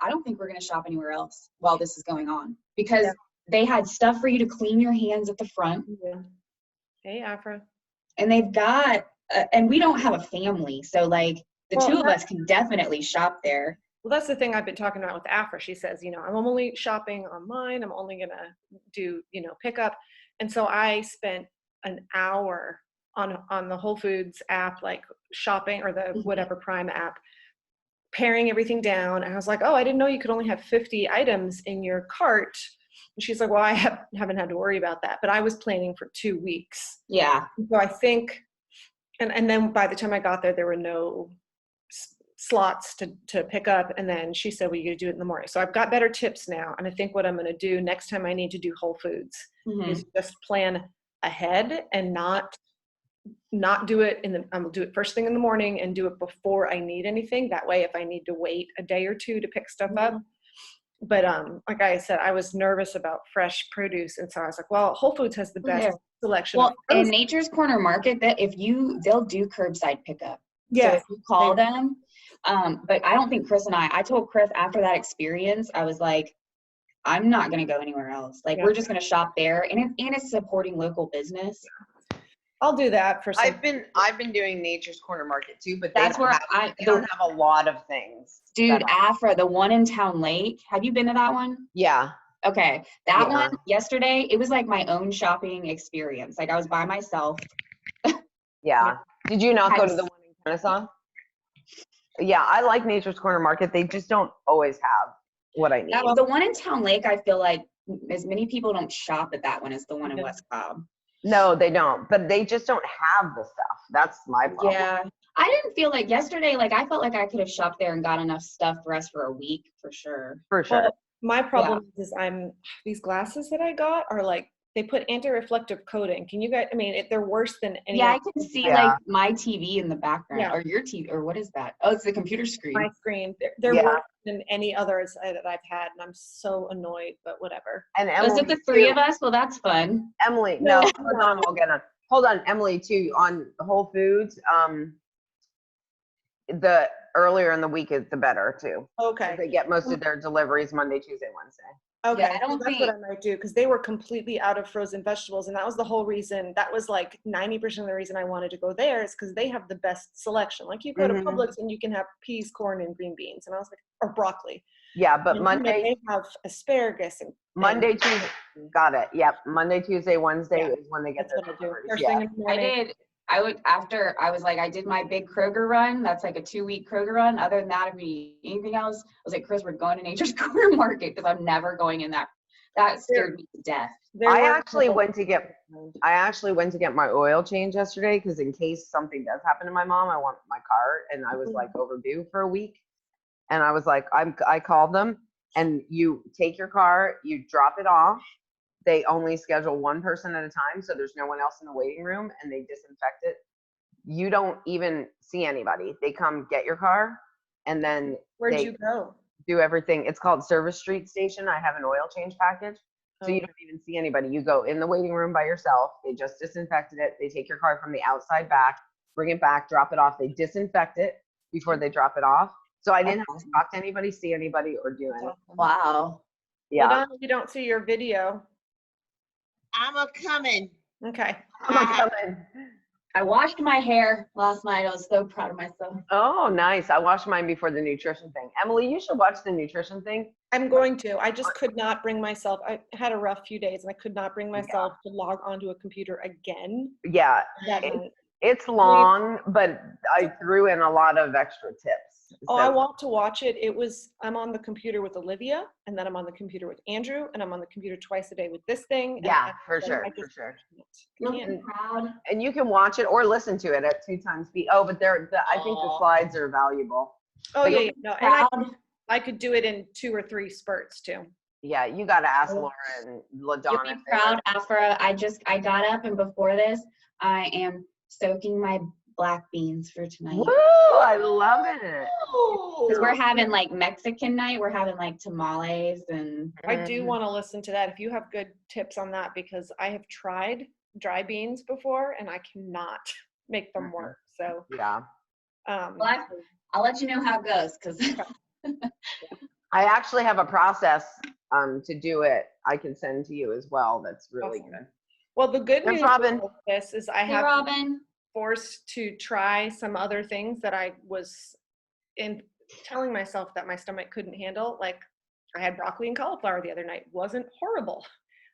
don't think we're going to shop anywhere else while this is going on, because they had stuff for you to clean your hands at the front. Yeah. Hey, Afra. And they've got, and we don't have a family. So like the two of us can definitely shop there. Well, that's the thing I've been talking about with Afra. She says, you know, I'm only shopping online. I'm only going to do, you know, pickup. And so I spent an hour on the Whole Foods app, like shopping, or the whatever Prime app, paring everything down. And I was like, oh, I didn't know you could only have 50 items in your cart. And she's like, well, I haven't had to worry about that, but I was planning for 2 weeks. Yeah. So I think, and then by the time I got there were no slots to pick up. And then she said, well, you got to do it in the morning. So I've got better tips now. And I think what I'm going to do next time I need to do Whole Foods is just plan ahead and not do it I'll do it first thing in the morning and do it before I need anything. That way, if I need to wait a day or two to pick stuff up. But like I said, I was nervous about fresh produce. And so I was like, well, Whole Foods has the best selection. Well, in Nature's Corner Market, that they'll do curbside pickup. Yeah. So if you call them, but I don't think I told Chris after that experience, I was like, I'm not going to go anywhere else. Like, we're just going to shop there. And it's supporting local business. I'll do that for some. I've been doing Nature's Corner Market too, but that's where they don't have a lot of things. Dude, Afra, the one in Town Lake. Have you been to that one? Yeah. Okay. That one yesterday, it was like my own shopping experience. Like I was by myself. Yeah. Did you not go to the one in Kennesaw? Yeah, I like Nature's Corner Market. They just don't always have what I need. The one in Town Lake, I feel like as many people don't shop at that one as the one in West Cobb. No, they don't. But they just don't have the stuff. That's my problem. Yeah. I didn't feel like yesterday, like I felt like I could have shopped there and got enough stuff for us for a week for sure. For sure. Well, my problem is these glasses that I got are like, they put anti-reflective coating. Can you guys, I mean, they're worse than any. Yeah, I can see like my TV in the background or your TV, or what is that? Oh, it's the computer screen. My screen. They're worse than any others that I've had, and I'm so annoyed, but whatever. And Emily, was it the three of us? Well, that's fun. Emily, no, hold on, we'll get on. Hold on, Emily, too, on Whole Foods, the earlier in the week is the better, too. Okay. They get most of their deliveries Monday, Tuesday, Wednesday. Okay, yeah, that's what I might do, because they were completely out of frozen vegetables, and that was the whole reason. That was like 90% of the reason I wanted to go there, is because they have the best selection. Like you go to Publix and you can have peas, corn, and green beans, and I was like, or broccoli. Yeah, but Monday they have asparagus and Monday, Tuesday. Got it. Yep, Monday, Tuesday, Wednesday is when they get their deliveries. I did my big Kroger run. That's like a 2-week Kroger run. Other than that, if we need anything else, I was like, Chris, we're going to Nature's Corner Market, because I'm never going in that. That scared me to death. I actually went to get my oil change yesterday, because in case something does happen to my mom, I want my car, and I was like overdue for a week. And I was like, I called them, and you take your car, you drop it off. They only schedule one person at a time, so there's no one else in the waiting room, and they disinfect it. You don't even see anybody. They come get your car, and then where'd you go? Do everything. It's called Service Street Station. I have an oil change package, so you don't even see anybody. You go in the waiting room by yourself. They just disinfected it. They take your car from the outside back, bring it back, drop it off. They disinfect it before they drop it off. So I didn't have to talk to anybody, see anybody, or do anything. Wow. Yeah. Well, you don't see your video. I'm a-coming. Okay. I'm coming. I washed my hair last night. I was so proud of myself. Oh, nice. I washed mine before the nutrition thing. Emily, you should watch the nutrition thing. I'm going to. I just could not bring myself. I had a rough few days, and I could not bring myself to log onto a computer again. Yeah. It's long, but I threw in a lot of extra tips. Oh, I want to watch it. I'm on the computer with Olivia, and then I'm on the computer with Andrew, and I'm on the computer twice a day with this thing. Yeah, for sure. Proud. And you can watch it or listen to it at 2 times speed. Oh, but I think the slides are valuable. Oh, yeah. No, and I could do it in 2 or 3 spurts too. Yeah, you got to ask Laura and LaDonna. You'll be proud, Afra. I got up, and before this, I am soaking my black beans for tonight. Woo! I love it. Because we're having like Mexican night. We're having like tamales, and I do want to listen to that if you have good tips on that, because I have tried dry beans before and I cannot make them work. So yeah. I'll let you know how it goes, because I actually have a process to do it. I can send to you as well. That's really Awesome. good. Well, the good There's news Robin. about this is I Hey, have Robin. forced to try some other things that I was in telling myself that my stomach couldn't handle. Like I had broccoli and cauliflower the other night. Wasn't horrible.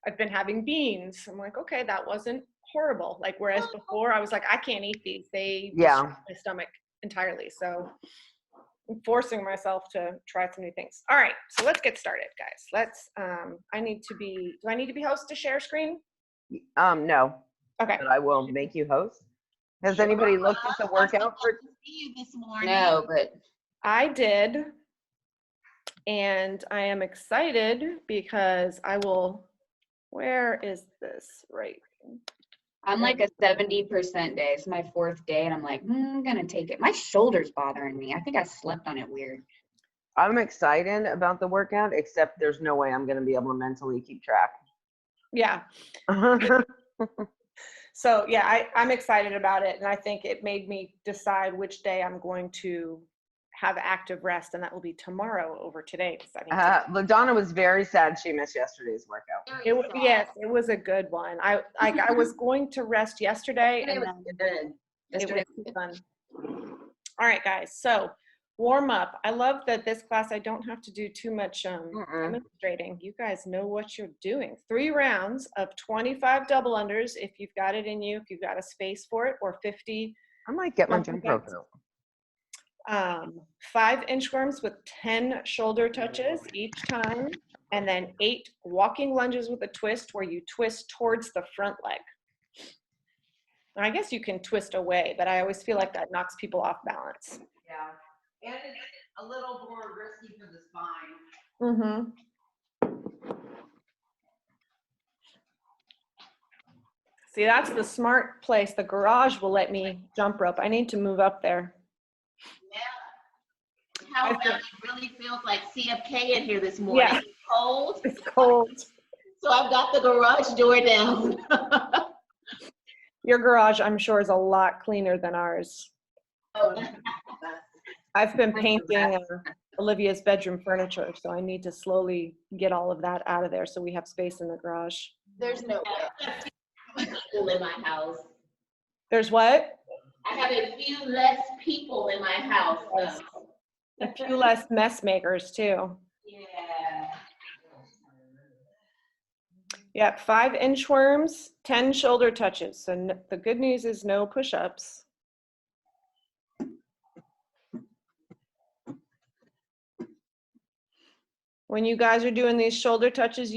I've been having beans. I'm like, okay, that wasn't horrible. Like whereas before I was like, I can't eat these. They destroy my stomach entirely. So I'm forcing myself to try some new things. All right, so let's get started, guys. Let's do I need to be host to share screen? No, Okay. but I will make you host. Has anybody looked at the workout for? To see you this morning. No, but I did, and I am excited because where is this? Right. I'm like a 70% day. It's my 4th day, and I'm like, I'm gonna take it. My shoulder's bothering me. I think I slept on it weird. I'm excited about the workout, except there's no way I'm going to be able to mentally keep track. Yeah. So yeah, I'm excited about it, and I think it made me decide which day I'm going to have active rest, and that will be tomorrow over today. LaDonna was very sad she missed yesterday's workout. Yes, it was a good one. I was going to rest yesterday, and then Yesterday it was fun. All right, guys. So warm up. I love that this class I don't have to do too much demonstrating. You guys know what you're doing. 3 rounds of 25 double unders if you've got it in you, if you've got a space for it, or 50. I might get my gym broken out. 5 inchworms with 10 shoulder touches each time, and then 8 walking lunges with a twist where you twist towards the front leg. And I guess you can twist away, but I always feel like that knocks people off balance. Yeah, and it's a little more risky for the spine. See, that's the smart place. The garage will let me jump rope. I need to move up there. Yeah. How about it really feels like CFK in here this morning? Yeah. It's cold. It's cold. So I've got the garage door down. Your garage, I'm sure, is a lot cleaner than ours. I've been painting Olivia's bedroom furniture, so I need to slowly get all of that out of there so we have space in the garage. There's no people in my house. There's what? I have a few less people in my house. Yes. A few less mess makers, too. Yeah. Yep, 5 inchworms, 10 shoulder touches. So the good news is no push-ups. When you guys are doing these shoulder touches,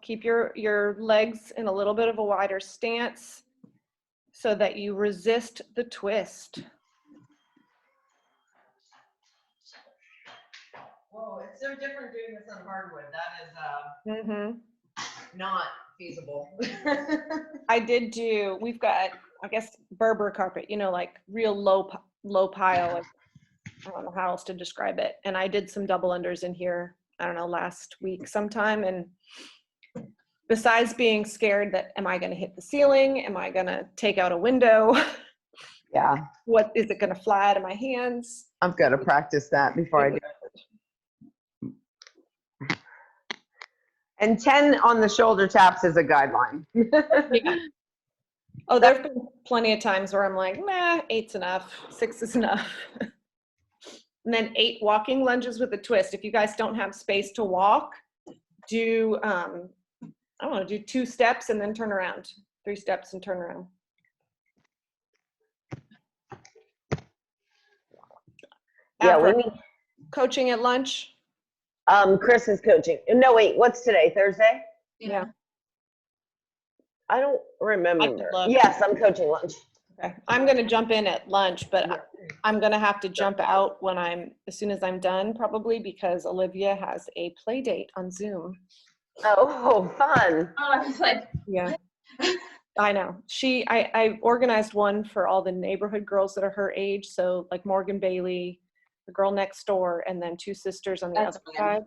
keep your legs in a little bit of a wider stance so that you resist the twist. Whoa, it's so different doing this on hardwood. That is not feasible. I did we've got, I guess, Berber carpet, like real low pile. I don't know how else to describe it. And I did some double unders in here, I don't know, last week sometime. And besides being scared that, am I going to hit the ceiling? Am I going to take out a window? Yeah. What is it going to fly out of my hands? I'm going to practice that before I do. And 10 on the shoulder taps is a guideline. Yeah. Oh, there've been plenty of times where I'm like, nah, 8's enough, 6 is enough. And then 8 walking lunges with a twist. If you guys don't have space to walk, do, do 2 steps and then turn around. 3 steps and turn around. Yeah, we need coaching at lunch. Chris is coaching. No, wait, what's today? Thursday? Yeah. I don't remember. look. Yes, I'm coaching lunch. Okay. I'm going to jump in at lunch, but I'm going to have to jump out as soon as I'm done, probably, because Olivia has a play date on Zoom. Oh, fun. Oh, I was like, yeah. I know. I organized one for all the neighborhood girls that are her age. So like Morgan Bailey, the girl next door, and then 2 sisters on the other side.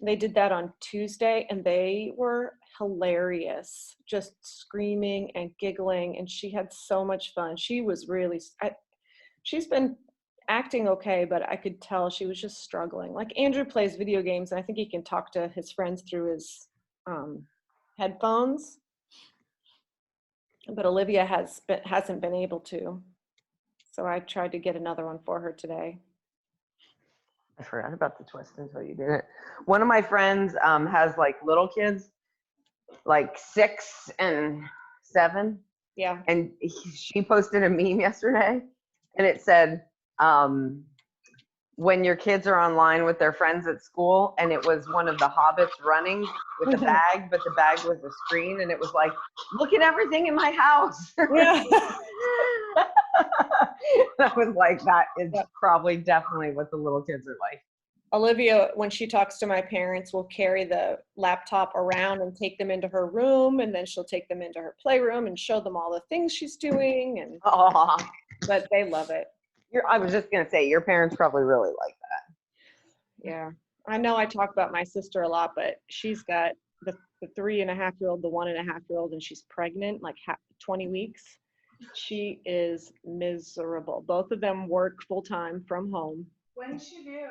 They did that on Tuesday, and they were hilarious, just screaming and giggling, and she had so much fun. She was really, she's been acting okay, but I could tell she was just struggling. Like Andrew plays video games, and I think he can talk to his friends through his headphones, but Olivia hasn't been able to. So I tried to get another one for her today. I forgot about the twist until you did it. One of my friends has like little kids, like 6 and 7. Yeah. And she posted a meme yesterday, and it said, when your kids are online with their friends at school, and it was one of the hobbits running with a bag, but the bag was a screen, and it was like, look at everything in my house. Yeah. I was like, that is probably definitely what the little kids are like. Olivia, when she talks to my parents, will carry the laptop around and take them into her room, and then she'll take them into her playroom and show them all the things she's doing. And but they love it. I was just gonna say, your parents probably really like that. Yeah, I know I talk about my sister a lot, but she's got the 3.5-year-old, the 1.5-year-old, and she's pregnant, like 20 weeks. She is miserable. Both of them work full time from home. When did she do?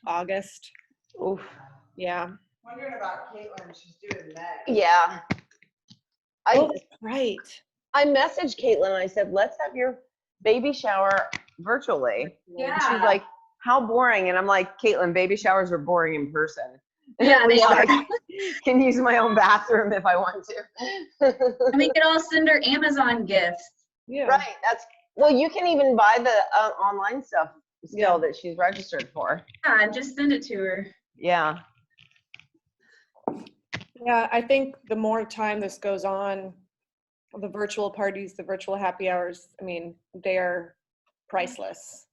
August. Oof. Yeah. Wondering about Caitlin. She's doing May. Yeah. Oh, that's right. I messaged Caitlin and I said, let's have your baby shower virtually. Yeah. And she's like, how boring. And I'm like, Caitlin, baby showers are boring in person. Yeah, they are. I can use my own bathroom if I want to. And we could all send her Amazon gifts. Yeah. Right. Well, you can even buy the online stuff still that she's registered for. Yeah, just send it to her. Yeah. Yeah, I think the more time this goes on, the virtual parties, the virtual happy hours, I mean, they're priceless.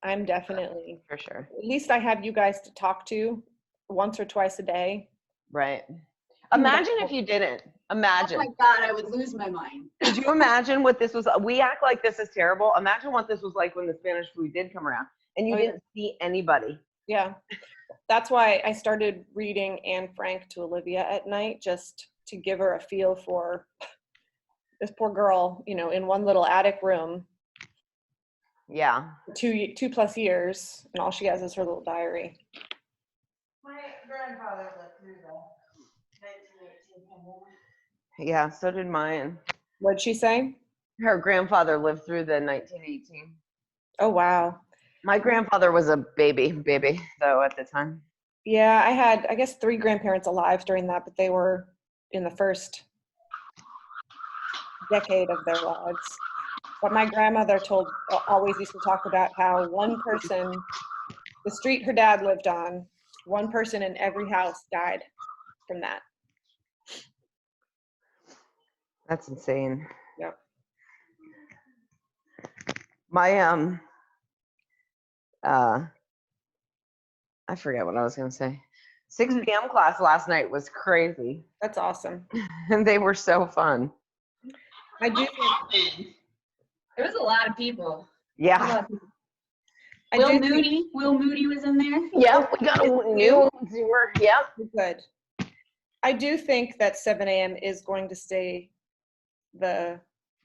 I'm definitely, For sure. at least I have you guys to talk to once or twice a day. Right. Imagine if you didn't. Imagine. Oh my God, I would lose my mind. Could you imagine what this was? We act like this is terrible. Imagine what this was like when the Spanish flu did come around and you didn't see anybody. Yeah. That's why I started reading Anne Frank to Olivia at night, just to give her a feel for this poor girl, you know, in one little attic room. Yeah. 2+ years, and all she has is her little diary. My grandfather lived through the 1918 pandemic. Yeah, so did mine. What'd she say? Her grandfather lived through the 1918. Oh, wow. My grandfather was a baby though at the time. Yeah, I had, I guess, 3 grandparents alive during that, but they were in the first decade of their lives. But my grandmother always used to talk about how one person, the street her dad lived on, one person in every house died from that. That's insane. Yep. My I forget what I was gonna say. 6 p.m. class last night was crazy. That's awesome. And they were so fun. I do think, There was a lot of people. Yeah. Will Moody was in there. Yeah, we got a new Zoomer. Yeah. good. I do think that 7 a.m. is going to stay the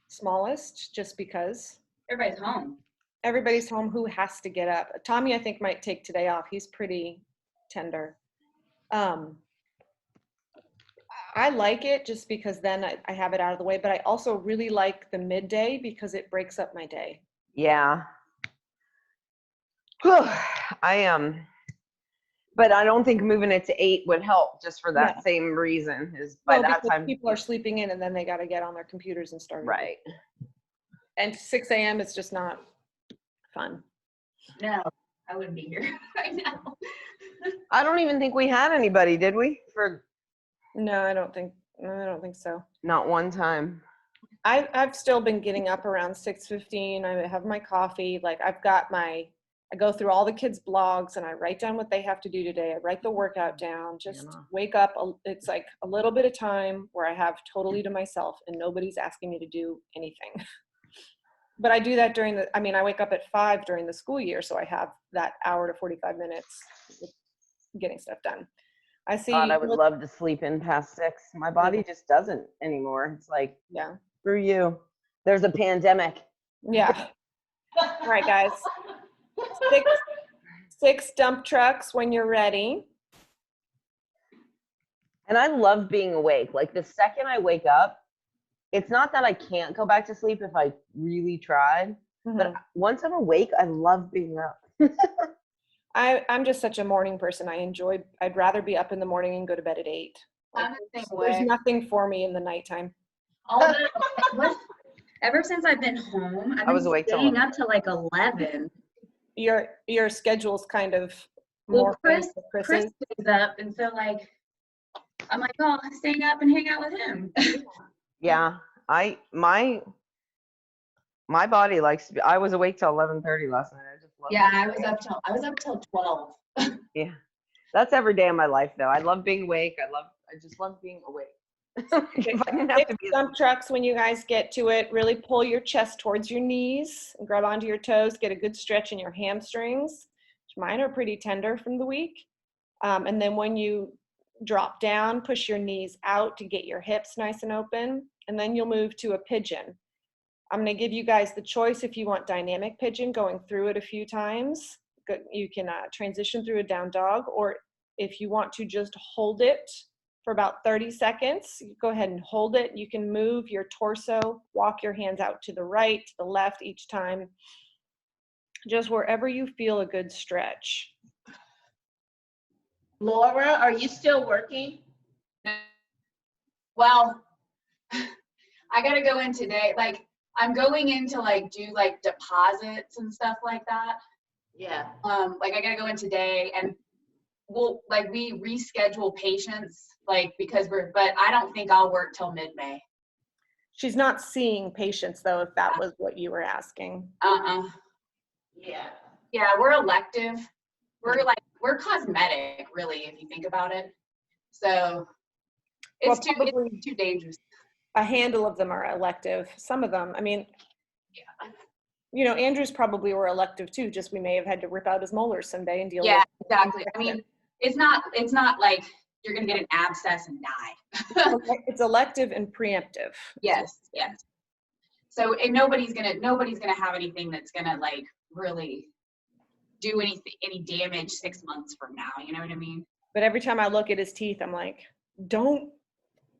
smallest, just because Everybody's home. everybody's home who has to get up. Tommy, I think, might take today off. He's pretty tender. I like it just because then I have it out of the way, but I also really like the midday because it breaks up my day. Yeah. Whew. But I don't think moving it to 8 would help, just for that same reason. Is by that time people are sleeping in, and then they got to get on their computers and start. Right. And 6 a.m. is just not fun. No, I wouldn't be here right now. I don't even think we had anybody, did we? For No, I don't think so. not one time. I've still been getting up around 6:15. I have my coffee. Like I go through all the kids' blogs and I write down what they have to do today. I write the workout down, just wake up. It's like a little bit of time where I have totally to myself and nobody's asking me to do anything. But I do that I wake up at 5 during the school year. So I have that hour to 45 minutes getting stuff done. God, I would love to sleep in past 6. My body just doesn't anymore. It's like, yeah, screw you. There's a pandemic. yeah. All right, guys. six dump trucks when you're ready. And I love being awake. Like the second I wake up, it's not that I can't go back to sleep if I really tried, but once I'm awake, I love being up. I'm just such a morning person. I'd rather be up in the morning and go to bed at 8. Like, I'm the same there's way. nothing for me in the nighttime. Ever since I've been home, I was awake till staying up till like 11. Your schedule's kind of Well, more Chris stays up, and so like I'm like, oh, I'm staying up and hang out with him. Yeah, my body likes to be. I was awake till 11:30 last night. I just love. Yeah, I was up till 12. Yeah, that's every day of my life though. I love being awake. I just love being awake. If I didn't have to be dump trucks when you guys get to it. Really pull your chest towards your knees and grab onto your toes. Get a good stretch in your hamstrings. Mine are pretty tender from the week. And then when you drop down, push your knees out to get your hips nice and open. And then you'll move to a pigeon. I'm going to give you guys the choice if you want dynamic pigeon, going through it a few times. You can transition through a down dog, or if you want to just hold it for about 30 seconds, you go ahead and hold it. You can move your torso, walk your hands out to the right, to the left each time, just wherever you feel a good stretch. Laura, are you still working? Well, I gotta go in today. Like I'm going in to like do like deposits and stuff like that. Yeah. Like I gotta go in today, and we reschedule patients like because but I don't think I'll work till mid-May. She's not seeing patients though, if that was what you were asking. Yeah. Yeah, we're elective. We're cosmetic, really, if you think about it. So it's too dangerous. A handle of them are elective. Some of them, I mean, you know, Andrew's probably were elective too, just we may have had to rip out his molars someday and deal with it. Exactly. I mean, it's not like you're gonna get an abscess and die. It's elective and preemptive. Yes. So nobody's gonna have anything that's gonna like really do any damage 6 months from now. You know what I mean? But every time I look at his teeth, I'm like, don't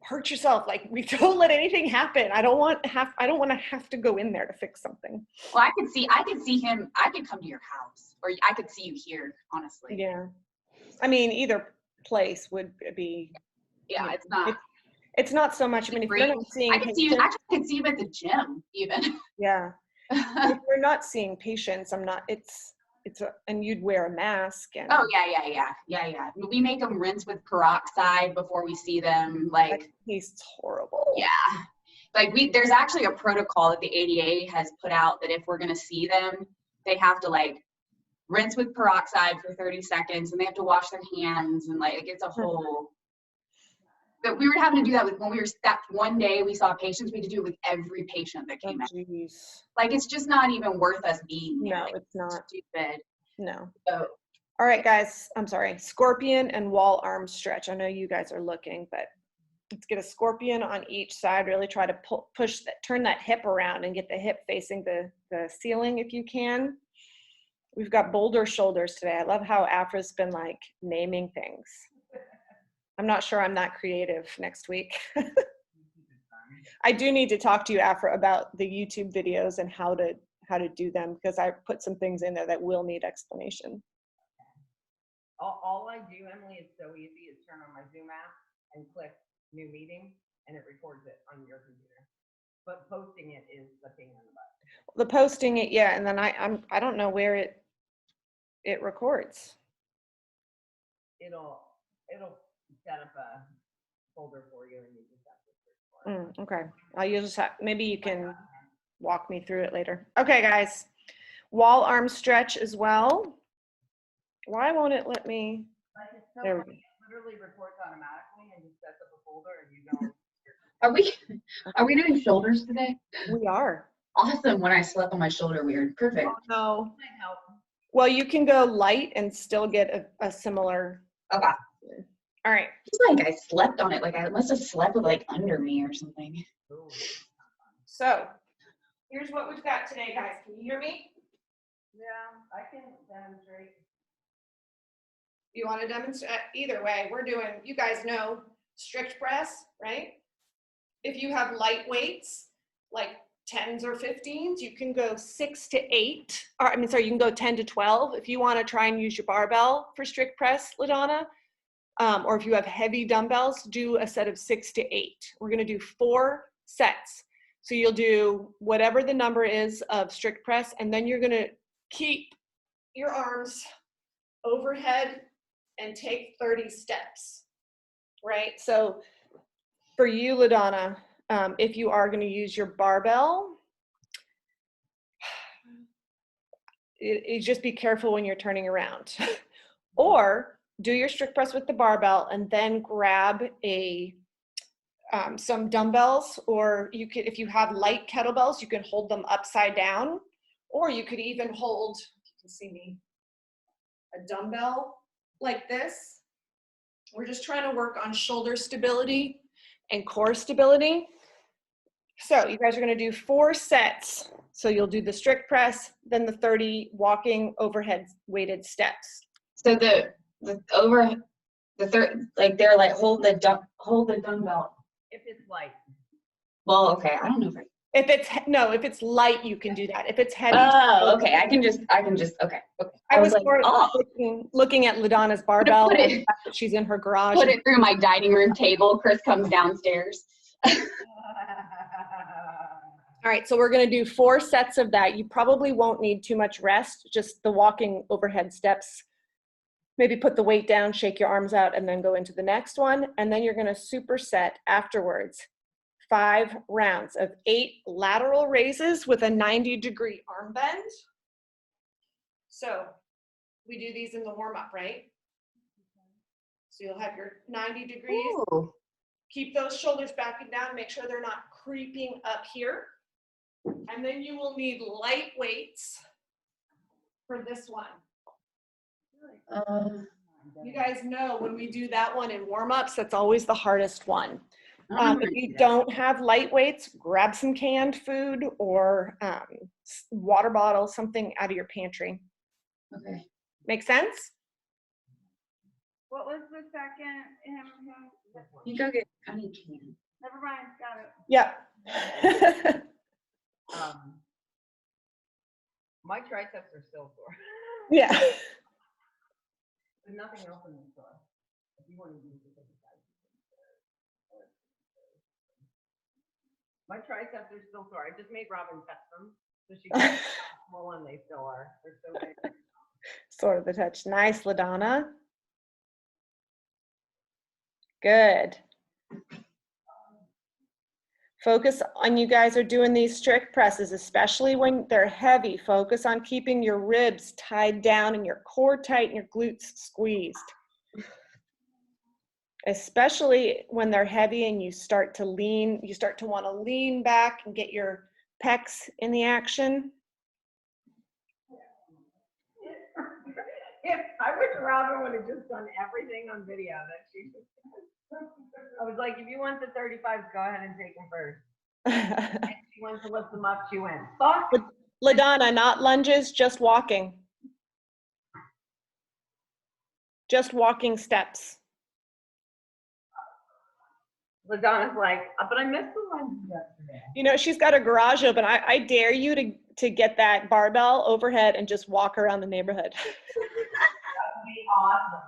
hurt yourself. Like, we don't let anything happen. I don't want to have to go in there to fix something. Well, I could see him. I could come to your house, or I could see you here. Honestly. Yeah. I mean, either place would be. Yeah, it's not. It's not so much. I mean, if you're not seeing, I could see you. Actually, I could see you at the gym, even. Yeah. If you're not seeing patients, I'm not. And you'd wear a mask. And oh yeah. We make them rinse with peroxide before we see them. Like, that tastes horrible. Yeah. Like there's actually a protocol that the ADA has put out that if we're gonna see them, they have to like rinse with peroxide for 30 seconds, and they have to wash their hands, and like it's a whole. But we were having to do that when we were that one day we saw patients. We had to do it with every patient that came in. Geez. Like it's just not even worth us being there. No, like, it's not. Stupid. No. So, all right, guys. I'm sorry. Scorpion and wall arm stretch. I know you guys are looking, but let's get a scorpion on each side. Really try to turn that hip around and get the hip facing the ceiling if you can. We've got boulder shoulders today. I love how Afra's been like naming things. I'm not sure I'm that creative next week. I do need to talk to you, Afra, about the YouTube videos and how to do them, because I put some things in there that will need explanation. All I do, Emily, is so easy, is turn on my Zoom app and click new meeting, and it records it on your computer. But posting it is the pain in the butt. The posting it, yeah, and then I don't know where it records. It'll set up a folder for you, and you just have to search for it. Okay, I'll just maybe you can walk me through it later. Okay, guys, wall arm stretch as well. Why won't it let me? There we go. It literally records automatically and just sets up a folder, and you don't. Are we doing shoulders today? We are. Awesome. When I slept on my shoulder weird. Perfect. Oh, no. Well, you can go light and still get a similar. Okay. All right. It's like I slept on it. Like I must have slept with like under me or something. So here's what we've got today, guys. Can you hear me? Yeah, I can demonstrate. You want to demonstrate? Either way, we're doing, you guys know, strict press, right? If you have light weights, like 10s or 15s, you can go 6 to 8, or you can go 10 to 12 if you want to try and use your barbell for strict press, LaDonna. Or if you have heavy dumbbells, do a set of 6 to 8. We're going to do 4 sets. So you'll do whatever the number is of strict press, and then you're going to keep your arms overhead and take 30 steps, right? So for you, LaDonna, if you are going to use your barbell, just be careful when you're turning around. Or do your strict press with the barbell and then grab some dumbbells, or you could, if you have light kettlebells, you can hold them upside down, or you could even hold, you can see me, a dumbbell like this. We're just trying to work on shoulder stability and core stability. So you guys are going to do 4 sets. So you'll do the strict press, then the 30 walking overhead weighted steps. So they're like hold the dumbbell. If it's light. Well, okay, I don't know if If it's light, you can do that. If it's heavy. Oh, okay. I can just, okay. I was like, more looking at LaDonna's barbell. Put it- She's in her garage. put it through my dining room table. Chris comes downstairs. All right, so we're going to do 4 sets of that. You probably won't need too much rest, just the walking overhead steps. Maybe put the weight down, shake your arms out, and then go into the next one. And then you're going to superset afterwards 5 rounds of 8 lateral raises with a 90-degree arm bend. So we do these in the warm-up, right? So you'll have your 90 degrees. Ooh. Keep those shoulders back and down. Make sure they're not creeping up here. And then you will need light weights for this one. You guys know when we do that one in warm-ups, that's always the hardest one. If you don't have light weights, grab some canned food or water bottle, something out of your pantry. Okay. Make sense? What was the second? You go get, I need can. Never mind, got it. Yeah. My triceps are still sore. Yeah. There's nothing else in the store. If you want to use it, my triceps are still sore. I just made Robin test them, so she can small and they still are. They're so big. Sort of the touch. Nice, LaDonna. Good. Focus on, you guys are doing these strict presses, especially when they're heavy. Focus on keeping your ribs tied down and your core tight and your glutes squeezed. Especially when they're heavy and you start to lean, you start to want to lean back and get your pecs in the action. If I wish Robin would have just done everything on video that she just I was like, if you want the 35s, go ahead and take them first. And she wants to lift them up, she went, fuck. LaDonna, not lunges, just walking. Just walking steps. LaDonna's like, but I missed the lunges yesterday. You know, she's got a garage open. I dare you to get that barbell overhead and just walk around the neighborhood. That would be awesome.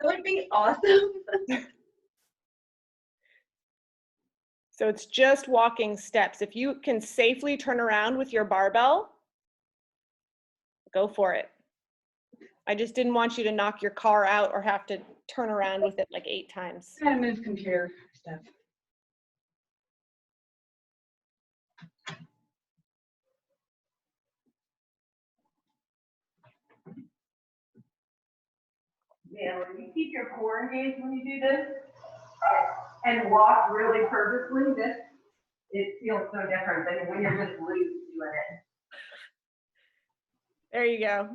That would be awesome. So it's just walking steps. If you can safely turn around with your barbell, go for it. I just didn't want you to knock your car out or have to turn around with it like 8 times. I gotta move computer stuff. Man, when you keep your core engaged when you do this and walk really purposely, it feels so different than when you're just loose doing it. There you go.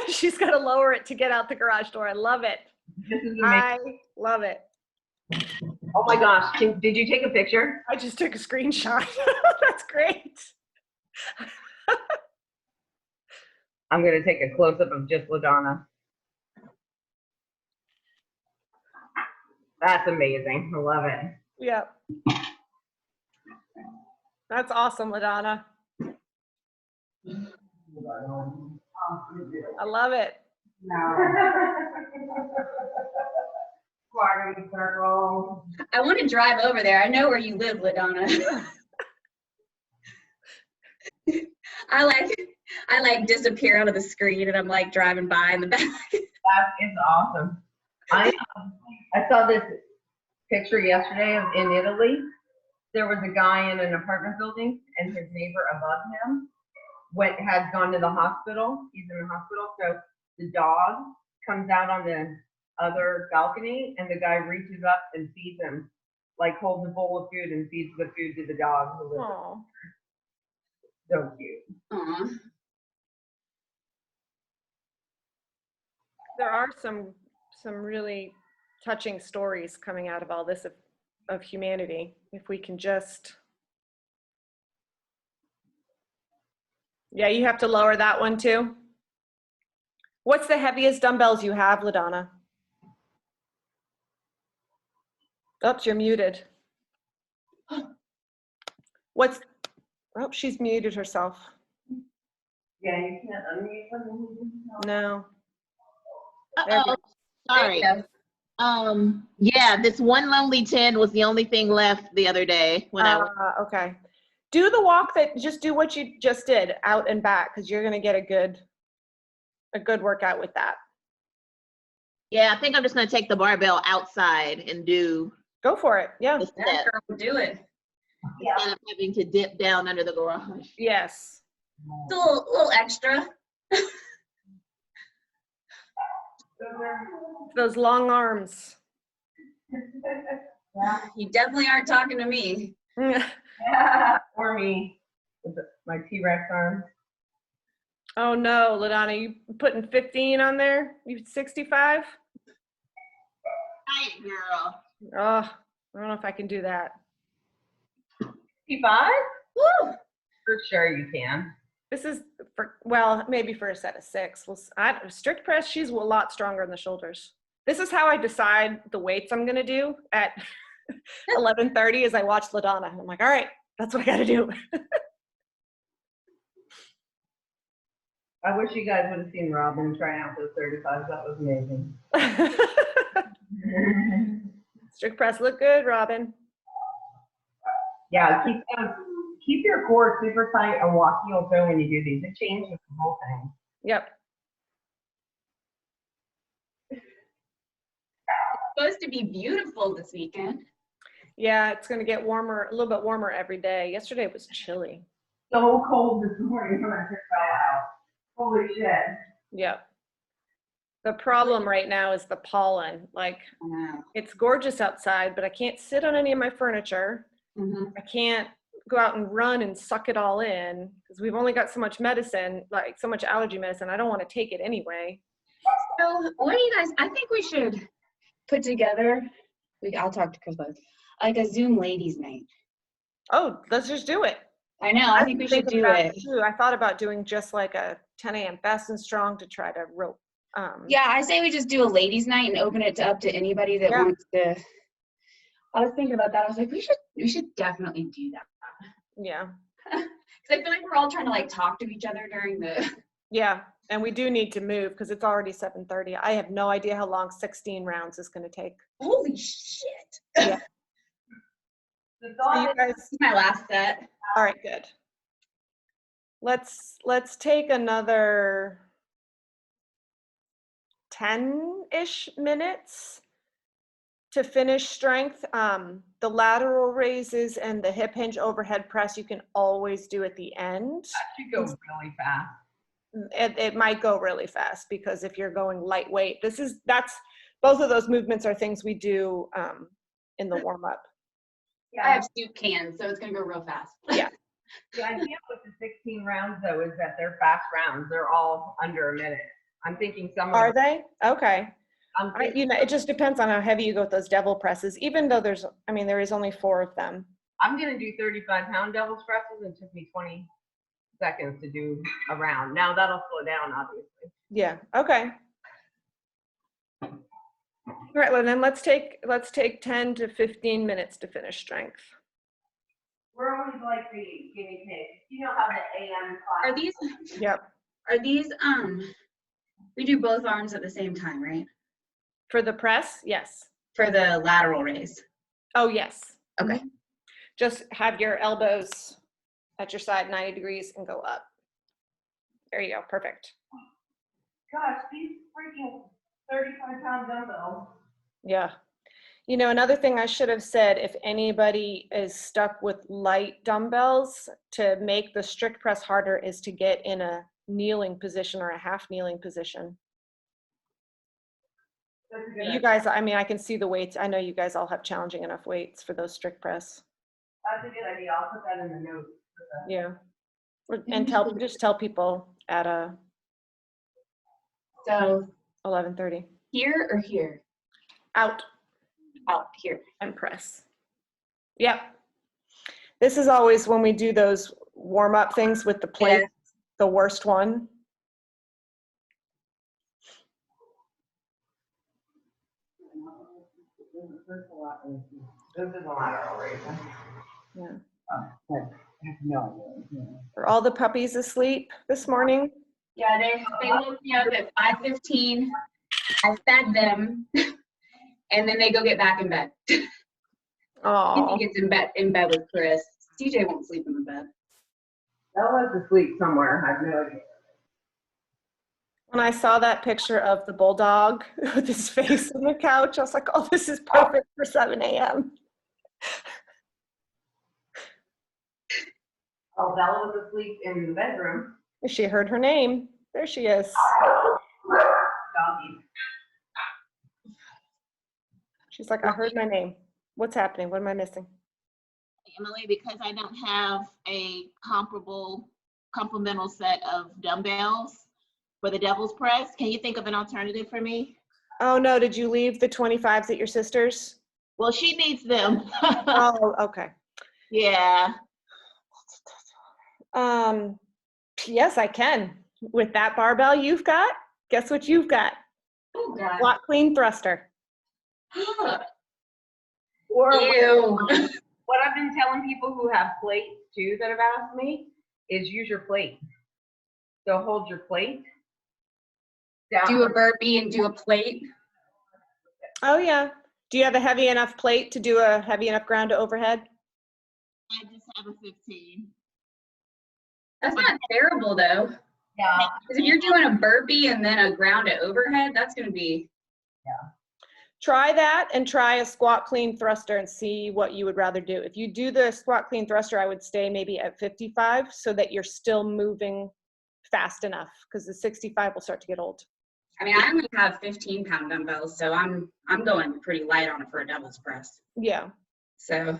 She's got to lower it to get out the garage door. I love it. This is amazing. I love it. Oh my gosh, did you take a picture? I just took a screenshot. That's great. I'm gonna take a close up of just LaDonna. That's amazing. I love it. Yep. That's awesome, LaDonna. I love it. Squadron circle. I want to drive over there. I know where you live, LaDonna. I like disappear out of the screen and I'm like driving by in the back. That is awesome. I saw this picture yesterday of in Italy. There was a guy in an apartment building and his neighbor above him had gone to the hospital. He's in the hospital. So the dog comes out on the other balcony and the guy reaches up and feeds him, like holds a bowl of food and feeds the food to the dog who lives there. So cute. Aw. There are some really touching stories coming out of all this of humanity. If we can just, yeah, you have to lower that one too. What's the heaviest dumbbells you have, LaDonna? Oops, you're muted. Oh, she's muted herself. Yeah, you can't unmute them. No. Uh-oh, sorry. Yeah, this one lonely 10 was the only thing left the other day when Okay. Do the walk just do what you just did, out and back, because you're gonna get a good workout with that. Yeah, I think I'm just gonna take the barbell outside and do Go for it. Yeah. the step Yeah, girl, do it. instead of having to dip down under the garage. Yes. It's a little extra. Those long arms. You definitely aren't talking to me. Yeah, or me with my T-Rex arms. Oh no, LaDonna, you putting 15 on there? You 65? Right, girl. Oh, I don't know if I can do that. 55? Woo! For sure you can. This is well, maybe for a set of 6. Strict press, she's a lot stronger in the shoulders. This is how I decide the weights I'm gonna do at 11:30 as I watch LaDonna. I'm like, all right, that's what I gotta do. I wish you guys would have seen Robin trying out those 35s. That was amazing. Strict press look good, Robin. Yeah, keep your core super tight and walk heel toe when you do these. It changes the whole thing. Yep. It's supposed to be beautiful this weekend. Yeah, it's gonna get warmer, a little bit warmer every day. Yesterday it was chilly. So cold this morning when I took that out. Holy shit. Yep. The problem right now is the pollen. Like, Wow. it's gorgeous outside, but I can't sit on any of my furniture. Mm-hmm. I can't go out and run and suck it all in because we've only got so much medicine, like so much allergy medicine. I don't want to take it anyway. So what do you guys, I think we should put together, I'll talk to Chris about this, like a Zoom ladies night. Oh, let's just do it. I know, I think we should do it. Too. I thought about doing just like a 10 a.m. fast and strong to try to rope. Yeah, I say we just do a ladies night and open it up to anybody that wants to. I was thinking about that. I was like, we should definitely do that. Yeah. Because I feel like we're all trying to like talk to each other during the. Yeah, and we do need to move because it's already 7:30. I have no idea how long 16 rounds is going to take. Holy shit! Yeah. So you guys, This is my last set. all right, good. Let's take another 10-ish minutes to finish strength. The lateral raises and the hip hinge overhead press you can always do at the end. That should go really fast. It might go really fast because if you're going lightweight, that's both of those movements are things we do in the warm up. Yeah. I have soup cans, so it's gonna go real fast. Yeah. The idea with the 16 rounds though is that they're fast rounds. They're all under a minute. I'm thinking some Are of they? Okay. I'm thinking, It just depends on how heavy you go with those devil presses, even though there is only 4 of them. I'm gonna do 35-pound devil's presses. It took me seconds to do a round. Now that'll slow down, obviously. Yeah, okay. All right, well then let's take 10 to 15 minutes to finish strength. We're always like the guinea pigs. You know how the AM class. Are these, Yep. we do both arms at the same time, right? For the press, yes. For the lateral raise. Oh, yes. Okay. Just have your elbows at your side 90 degrees and go up. There you go, perfect. Gosh, these freaking 35-pound dumbbells. Yeah. You know, another thing I should have said, if anybody is stuck with light dumbbells, to make the strict press harder is to get in a kneeling position or a half kneeling position. You guys, I mean, I can see the weights. I know you guys all have challenging enough weights for those strict press. That's a good idea. I'll put that in the notes. Yeah. And just tell people at So 11:30. here or here? Out Out here. and press. Yep. This is always when we do those warm-up things with the plate, the worst one. This is a lateral raise. Yeah. I have no idea. Are all the puppies asleep this morning? Yeah, they woke me up at 5:15. I fed them, and then they go get back in bed. Oh. He gets in bed with Chris. TJ won't sleep in the bed. Bella's asleep somewhere. I have no idea. When I saw that picture of the bulldog with his face on the couch, I was like, oh, this is perfect for 7 a.m. Oh, Bella was asleep in the bedroom. She heard her name. There she is. Doggy. She's like, I heard my name. What's happening? What am I missing? Emily, because I don't have a complemental set of dumbbells for the devil's press, can you think of an alternative for me? Oh, no. Did you leave the 25s at your sister's? Well, she needs them. Oh, okay. Yeah. Yes, I can. With that barbell you've got, guess what you've got? Oh, God. Squat clean thruster. Or Ew. what I've been telling people who have plates too that have asked me is use your plate. So hold your plate down. Do a burpee and do a plate. Oh, yeah. Do you have a heavy enough plate to do a heavy enough ground to overhead? I just have a 15. That's not terrible, though. Yeah. Because if you're doing a burpee and then a ground to overhead, that's going to be. Try that and try a squat clean thruster and see what you would rather do. If you do the squat clean thruster, I would stay maybe at 55 so that you're still moving fast enough, because the 65 will start to get old. I mean, I only have 15-pound dumbbells, so I'm going pretty light on it for a devil's press. Yeah. So.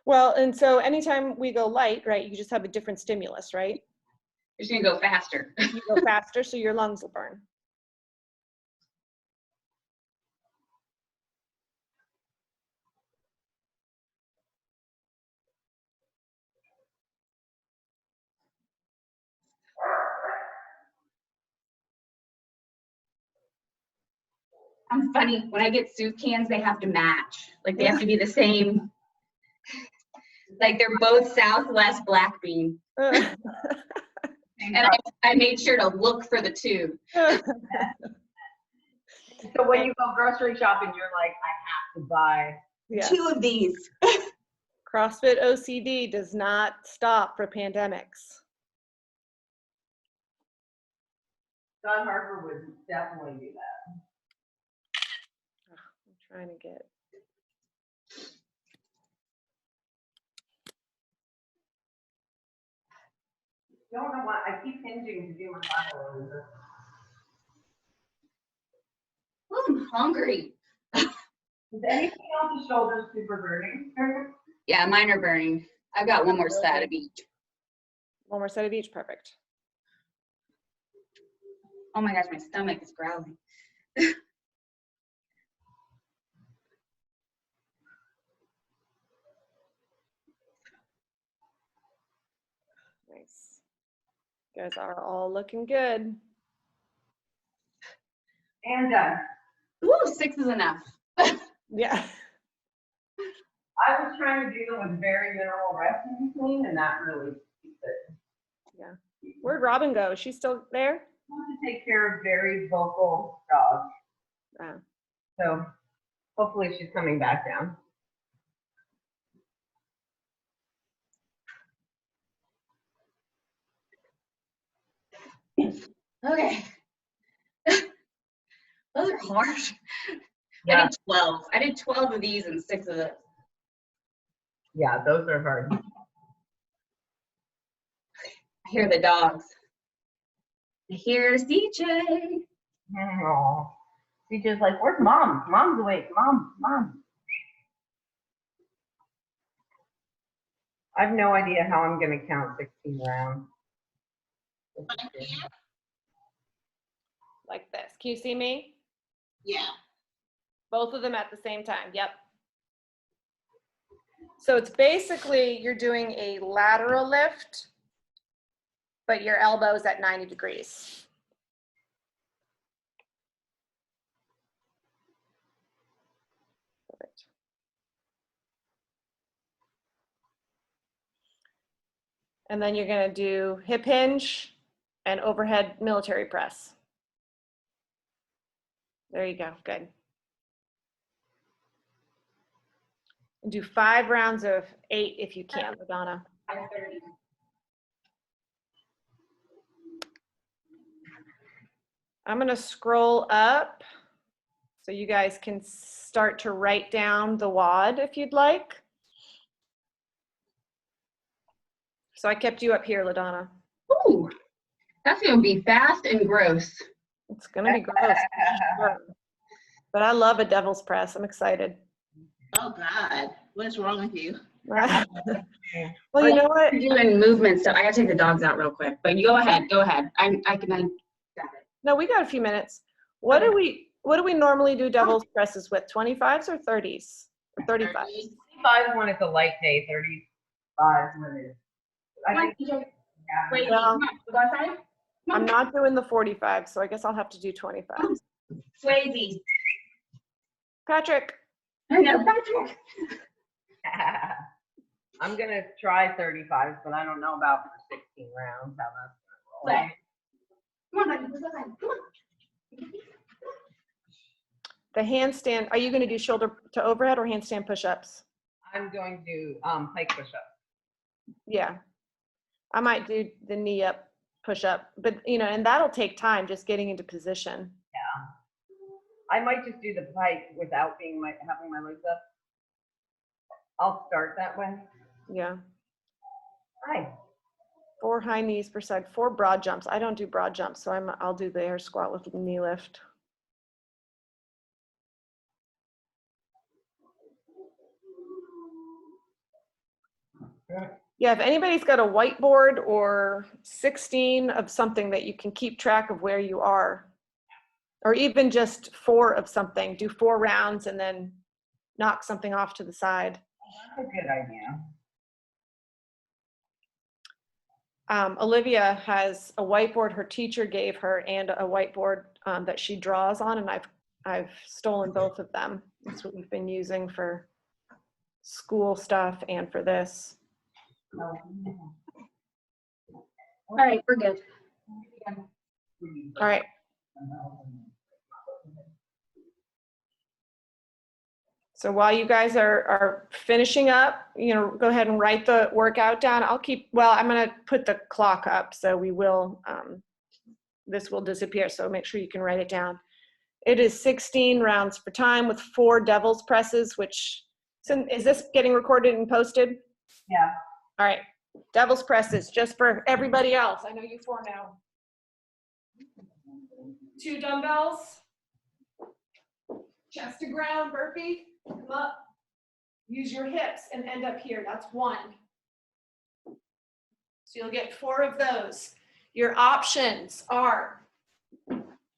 Well, and so anytime we go light, right, you just have a different stimulus, right? You're just going to go faster. You go faster, so your lungs will burn. I'm funny. When I get soup cans, they have to match. Like, they have to be the same. Like, they're both Southwest black bean. And I made sure to look for the tube. So when you go grocery shopping, you're like, I have to buy 2 of these. CrossFit OCD does not stop for pandemics. John Harper would definitely do that. I'm trying to get. Don't know why I keep hinging to do my lateral. Oh, I'm hungry. Is anything on the shoulders super burning? Yeah, mine are burning. I've got one more set of each. One more set of each, perfect. Oh my gosh, my stomach is growling. Nice. You guys are all looking good. And done. Ooh, 6 is enough. Yeah. I was trying to do them with very minimal rest in between, and that really keeps it. Yeah. Where'd Robin go? Is she still there? I want to take care of very vocal dogs, so hopefully she's coming back down. Okay. Those are hard. Yeah. I did 12. I did 12 of these and 6 of this. Yeah, those are hard. I hear the dogs. I hear CJ. Oh, CJ's like, where's mom? Mom's awake. Mom. I have no idea how I'm going to count 16 rounds. Like this. Can you see me? Yeah. Both of them at the same time. Yep. So it's basically you're doing a lateral lift, but your elbow's at 90 degrees. Perfect. And then you're going to do hip hinge and overhead military press. There you go. Good. And do 5 rounds of 8 if you can, Madonna. 5:30. I'm going to scroll up so you guys can start to write down the WOD if you'd like. So I kept you up here, LaDonna. Ooh, that's gonna be fast and gross. It's going to be gross. Sure. But I love a devil's press. I'm excited. Oh God, what's wrong with you? Well, you know what? You're doing movements, so I gotta take the dogs out real quick. But you go ahead. I got it. No, we got a few minutes. What do we normally do devil's presses with? 25s or 30s? Or 35s? 35 when it's a light day, 35 when it's. I think, yeah. Wait, Well, come on, go outside. I'm not doing the 45, so I guess I'll have to do 25s. Swayze. Patrick. I know, Patrick. I'm gonna try 35s, but I don't know about for 16 rounds how that's gonna roll. Wait. Come on, buddy, let's go outside. Come on. The handstand, are you going to do shoulder to overhead or handstand push-ups? I'm going to do pike push-up. Yeah. I might do the knee up push-up, but and that'll take time just getting into position. Yeah. I might just do the pike without having my legs up. I'll start that way. Yeah. Hi. 4 high knees per side, 4 broad jumps. I don't do broad jumps, so I'll do the air squat with the knee lift. Yeah, if anybody's got a whiteboard or 16 of something that you can keep track of where you are, or even just 4 of something, do 4 rounds and then knock something off to the side. That's a good idea. Olivia has a whiteboard her teacher gave her and a whiteboard that she draws on, and I've stolen both of them. That's what we've been using for school stuff and for this. All right, we're good. All right. So while you guys are finishing up, go ahead and write the workout down. I'm going to put the clock up, so we will, this will disappear. So make sure you can write it down. It is 16 rounds per time with 4 devil's presses, is this getting recorded and posted? Yeah. All right. Devil's presses, just for everybody else. I know you 4 know. 2 dumbbells, chest to ground burpee. Come up, use your hips and end up here. That's 1. So you'll get 4 of those. Your options are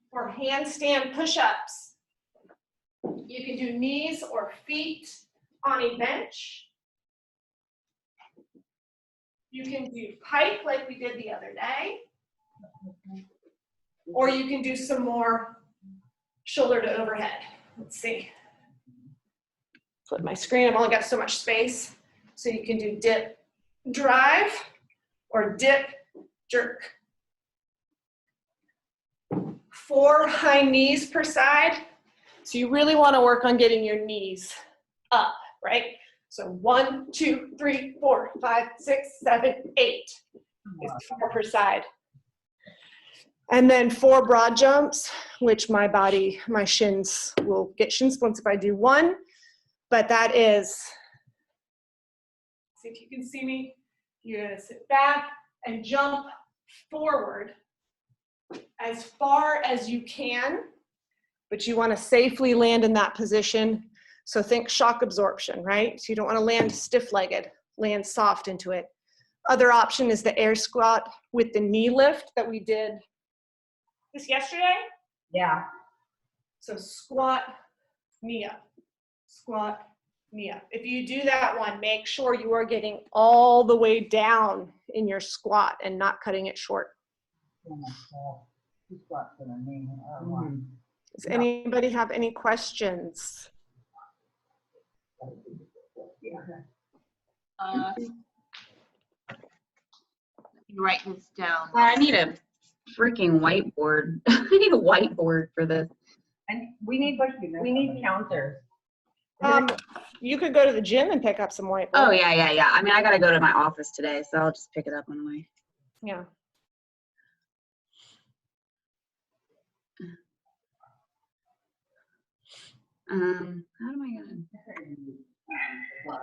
for handstand push-ups. You can do knees or feet on a bench. You can do pike like we did the other day. Or you can do some more shoulder to overhead. Let's see. Flip my screen, I've only got so much space. So you can do dip, drive, or dip, jerk. 4 high knees per side. So you really want to work on getting your knees up, right? So 1, 2, 3, 4, 5, 6, 7, 8 is 4 per side. And then 4 broad jumps, which my shins will get shin splints if I do 1. But that is, see if you can see me. You're gonna sit back and jump forward as far as you can, but you wanna safely land in that position. So think shock absorption, right? So you don't wanna land stiff-legged, land soft into it. Other option is the air squat with the knee lift that we did this yesterday. Yeah. So squat, knee up, squat, knee up. If you do that one, make sure you are getting all the way down in your squat and not cutting it short. Does anybody have any questions? You write this down. I need a freaking whiteboard. I need a whiteboard for this. And we need counters. You could go to the gym and pick up some whiteboard. Oh, yeah. I mean, I got to go to my office today, so I'll just pick it up on the way. Yeah. How am I going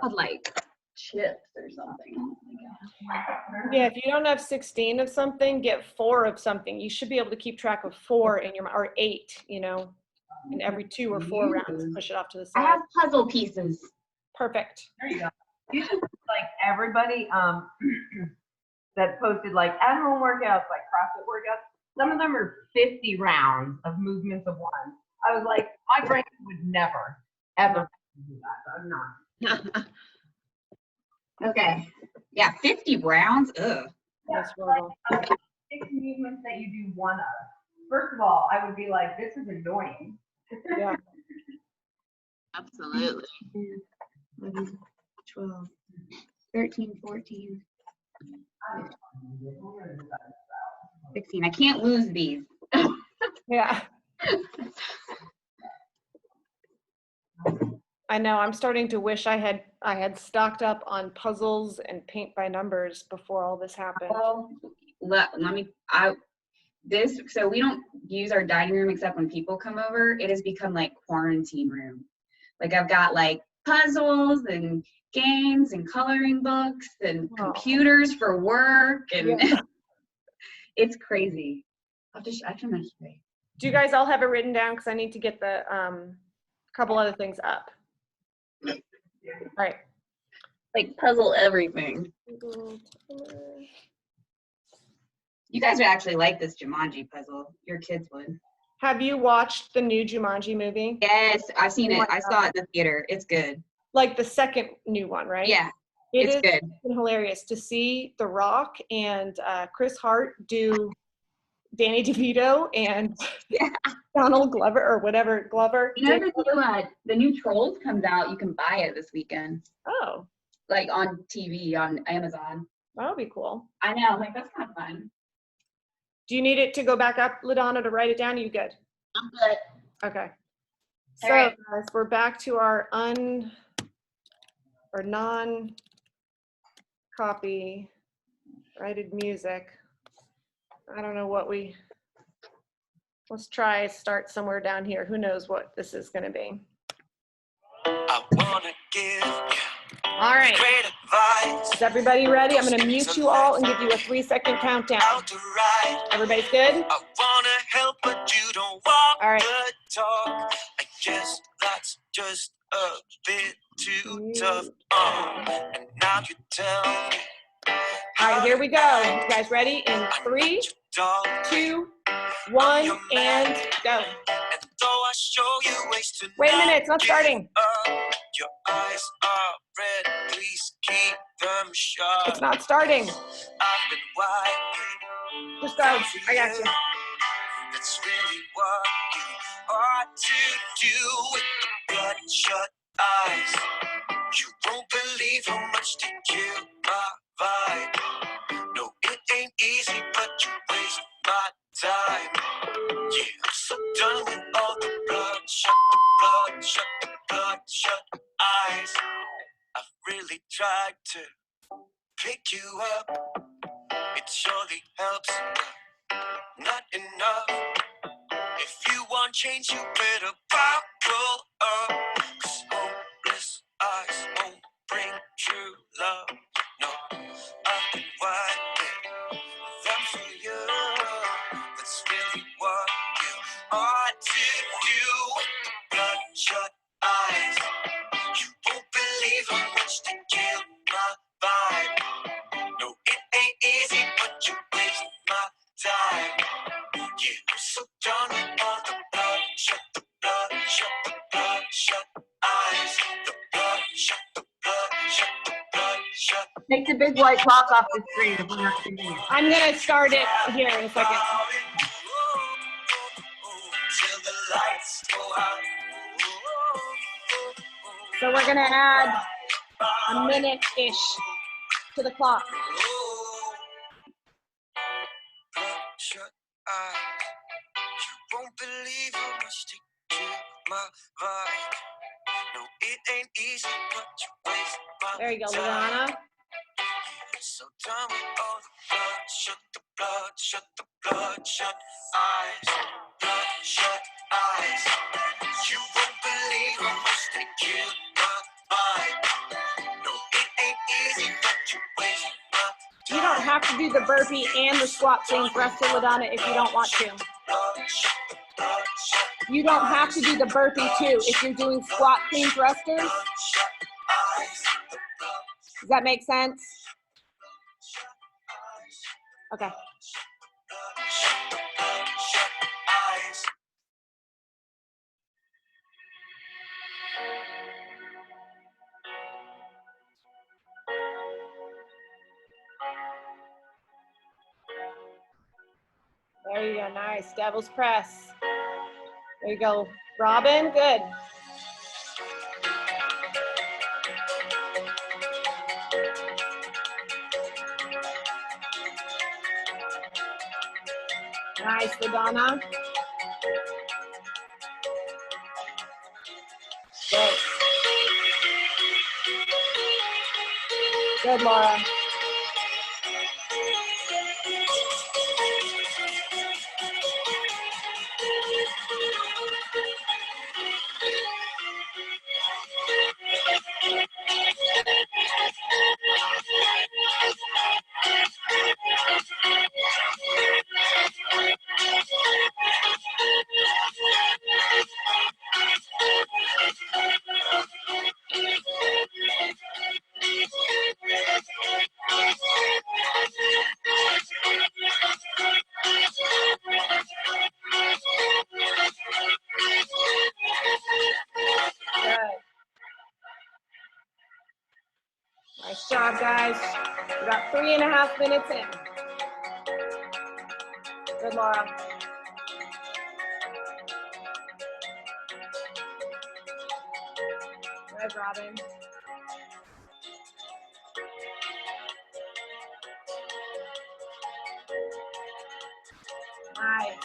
to, like, chips or something? Yeah, if you don't have 16 of something, get 4 of something. You should be able to keep track of 4 in your, or 8, you know, in every 2 or 4 rounds, push it off to the I side. have puzzle pieces. Perfect. There you go. You should like everybody that posted like at home workouts, like CrossFit workouts. Some of them are 50 rounds of movements of 1. I was like, my brain would never, ever do that. So I'm not. Okay. Yeah, 50 rounds? Ugh. That's horrible. 6 movements that you do 1 of. First of all, I would be like, this is annoying. Yeah. Absolutely. 11, 12, 13, 14, 16. I can't lose these. Yeah. I know, I'm starting to wish I had stocked up on puzzles and paint by numbers before all this happened. Well, so we don't use our dining room except when people come over. It has become like quarantine room. Like I've got like puzzles and games and coloring books and computers for work and it's crazy. I can mention it. Do you guys all have it written down? Because I need to get the couple other things up. All right. Like puzzle everything. You guys would actually like this Jumanji puzzle. Your kids would. Have you watched the new Jumanji movie? Yes, I've seen it. I saw it in the theater. It's good. Like the second new one, right? Yeah, it's good. Hilarious to see The Rock and Chris Hart do Danny DeVito and Donald Glover or whatever Glover. You know the new Trolls comes out. You can buy it this weekend. Oh. Like on TV on Amazon. That would be cool. I know. Like that's kind of fun. Do you need it to go back up, LaDonna, to write it down? Are you good? I'm good. Okay. All So right. guys, we're back to our non-copyrighted music. I don't know what let's try start somewhere down here. Who knows what this is going to be? I wanna give you All right. great advice. Is everybody ready? I'm going to mute you all and give you a 3-second countdown. Out to ride. Everybody's good? I wanna help, but you don't walk All right. the talk. I guess that's just a bit too tough. And now you tell me. All right, here we go. You guys ready? In 3, 2, 1, and go. And though I show you ways to Wait a minute, it's not starting. Your eyes are red, please keep them sharp. It's not starting. I've been waiting Just go. I got you. That's really what you ought to do with the bloodshot eyes. You won't believe how much they kill my vibe. No, it ain't easy, but you waste my time. Yeah, I'm so done with all the bloodshot eyes. I've really tried to pick you up. It surely helps, but not enough. If you want change, you better buckle up. 'Cause hopeless eyes won't bring true love. No, I've been wiping them for you. That's really what you ought to do. Bloodshot eyes. You won't believe how much they kill my vibe. No, it ain't easy, but you waste my time. Yeah, I'm so done with all the bloodshot eyes. The bloodshot. Take the big white clock off the screen if we're not seeing it. I'm gonna start it here in a second. Till the lights go out. So we're gonna add a minute-ish to the clock. Bloodshot eyes. You won't believe how much they kill my vibe. No, it ain't easy, but you waste my There you go, time. Lana. So done with all the bloodshot eyes. Bloodshot eyes. You won't believe how much they kill my vibe. No, it ain't easy, but you waste my time. You don't have to do the burpee and the squat thing thruster, LaDonna, if you don't want to. You don't have to do the burpee too if you're doing squat clean thrusters. Does that make sense? Okay. There you go, nice. Devil's press. There you go, Robin, good. Nice, LaDonna. Good. Good, Laura. Nice job, guys. We got 3.5 minutes in. Good, Laura. Good, Robin. Nice.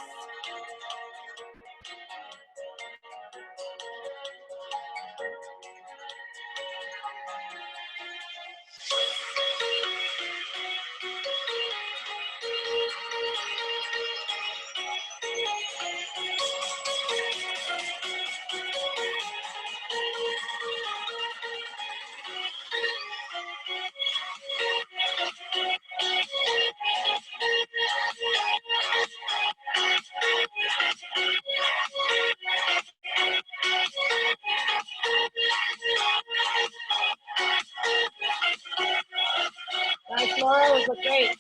Nice, Laura. Those look great.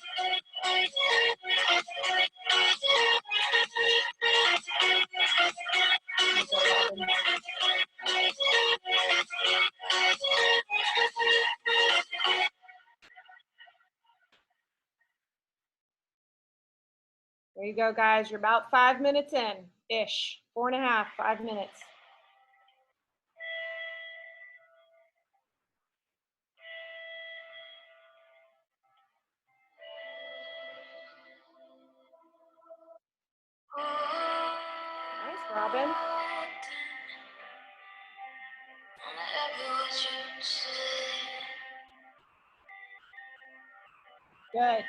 There you go, guys. You're about 5 minutes in-ish. 4.5, 5 minutes. Nice, Robin. Good.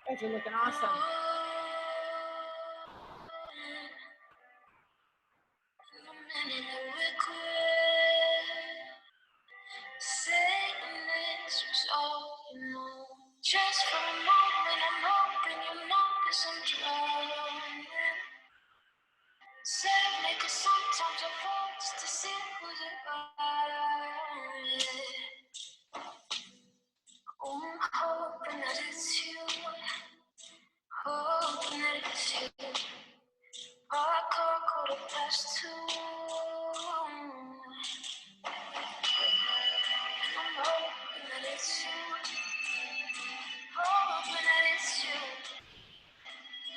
Guys are looking awesome. Just for a moment, I'm hoping you notice I'm drowning. Say, because sometimes I fall just to see who's around. Oh, I'm hoping that it's you. Hoping that it's you. I call 2:15. I'm hoping that it's you. Hoping that it's you.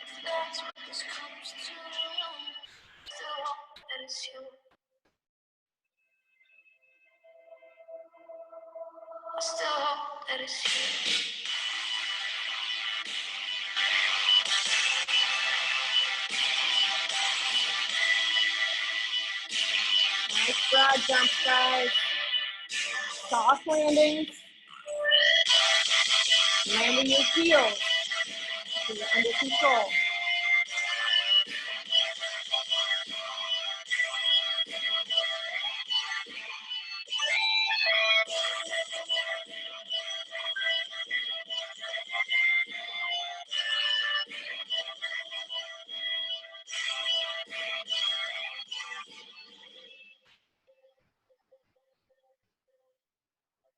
If that's what this comes to, still hope that it's you. I still hope that it's you. Nice broad jumps, guys. Soft landings. Landing your heels so you're under control.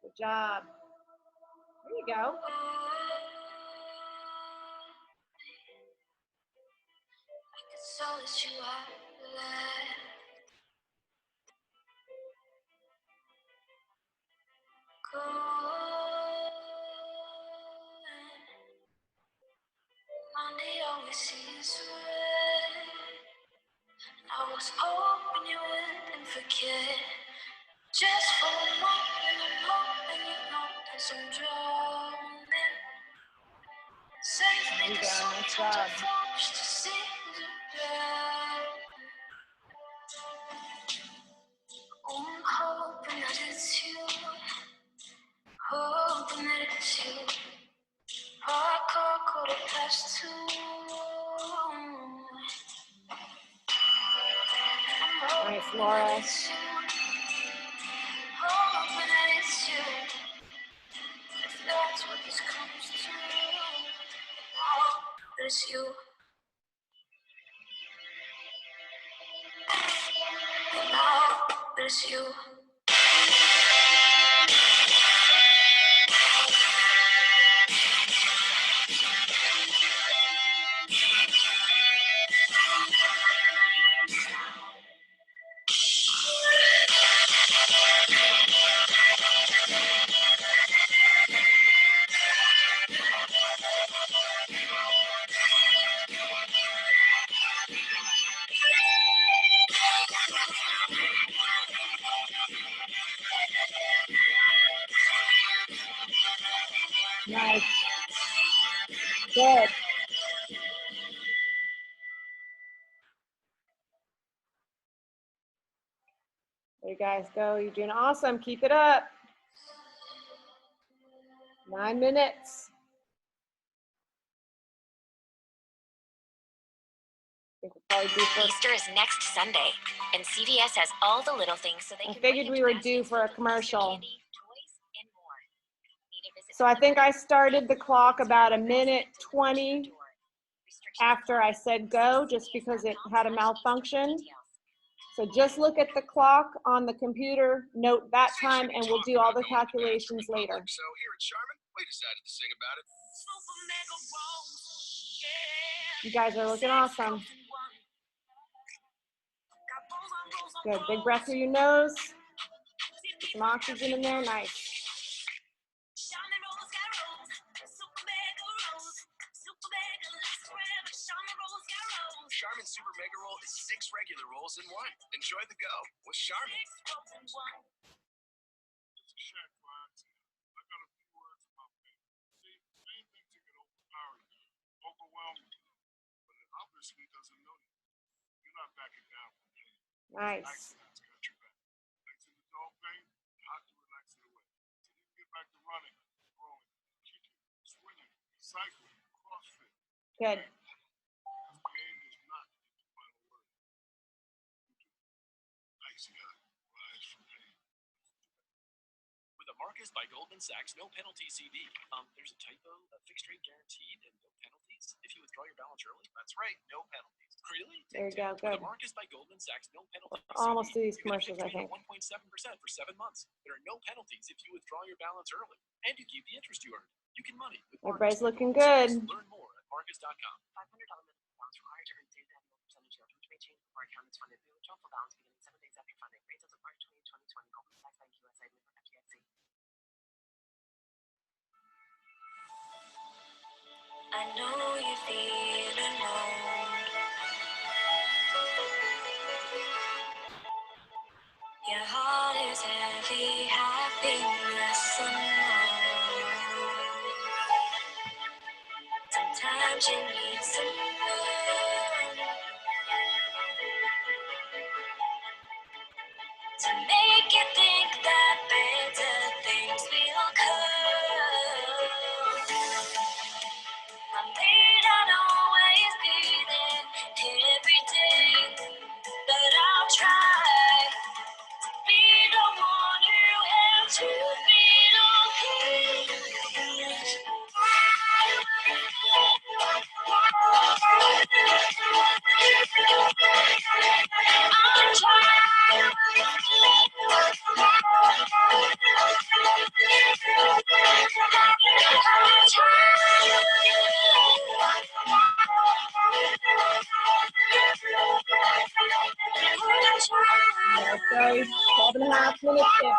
Good job. There you go. It's all that you are left. Monday always seems red. I was hoping you wouldn't forget. Just for a moment, I'm hoping you notice I'm drowning. Save me, 'cause sometimes I fall just to see who's around. Oh, I'm hoping that it's you. Hoping that it's you. I call 2:15. Nice, Laura. Hoping that it's you. If that's what this comes to, I hope that it's you. I hope that it's you. Nice. Good. There you guys go. You're doing awesome. Keep it up. 9 minutes. I think we'll probably do for. Easter is next Sunday, and CVS has all the little things so they I can. figured we were due for a commercial. So I think I started the clock about 1:20 after I said go, just because it had a malfunction. So just look at the clock on the computer, note that time, and we'll do all the calculations later. So here at Charmin, we decided to sing about it. You guys are looking awesome. Good. Big breath through your nose. Some oxygen in there. Nice. Girls in One. Enjoy the go with Charmin. Nice. Good. With a Marcus by Goldman Sachs no penalty CD. There's a typo, a fixed rate guaranteed and no penalties if you withdraw your balance early. That's right, no penalties. Really? There you go. Good. With a Marcus by Goldman Sachs no penalty Almost CD, do these you get a commercials, fixed I rate think. of 1.7% for 7 months. There are no penalties if you withdraw your balance early, and you keep the interest you earn. You can money with Everybody's Marcus by looking Goldman Sachs. good. Learn more at Marcus.com. $500 minimum balance required to earn daily annual percentage yield, which may change before account is funded. We withdraw full balance beginning 7 days after funding. Rates as of March 20, 2020. Goldman Sachs Bank USA, member FDIC. I know you feel alone. Your heart is heavy, happiness unknown. Sometimes you need someone to make you think that better things will come. I may not always be there every day, but I'll try to be the one who helps you feel okay. There goes 12 and a half minutes in.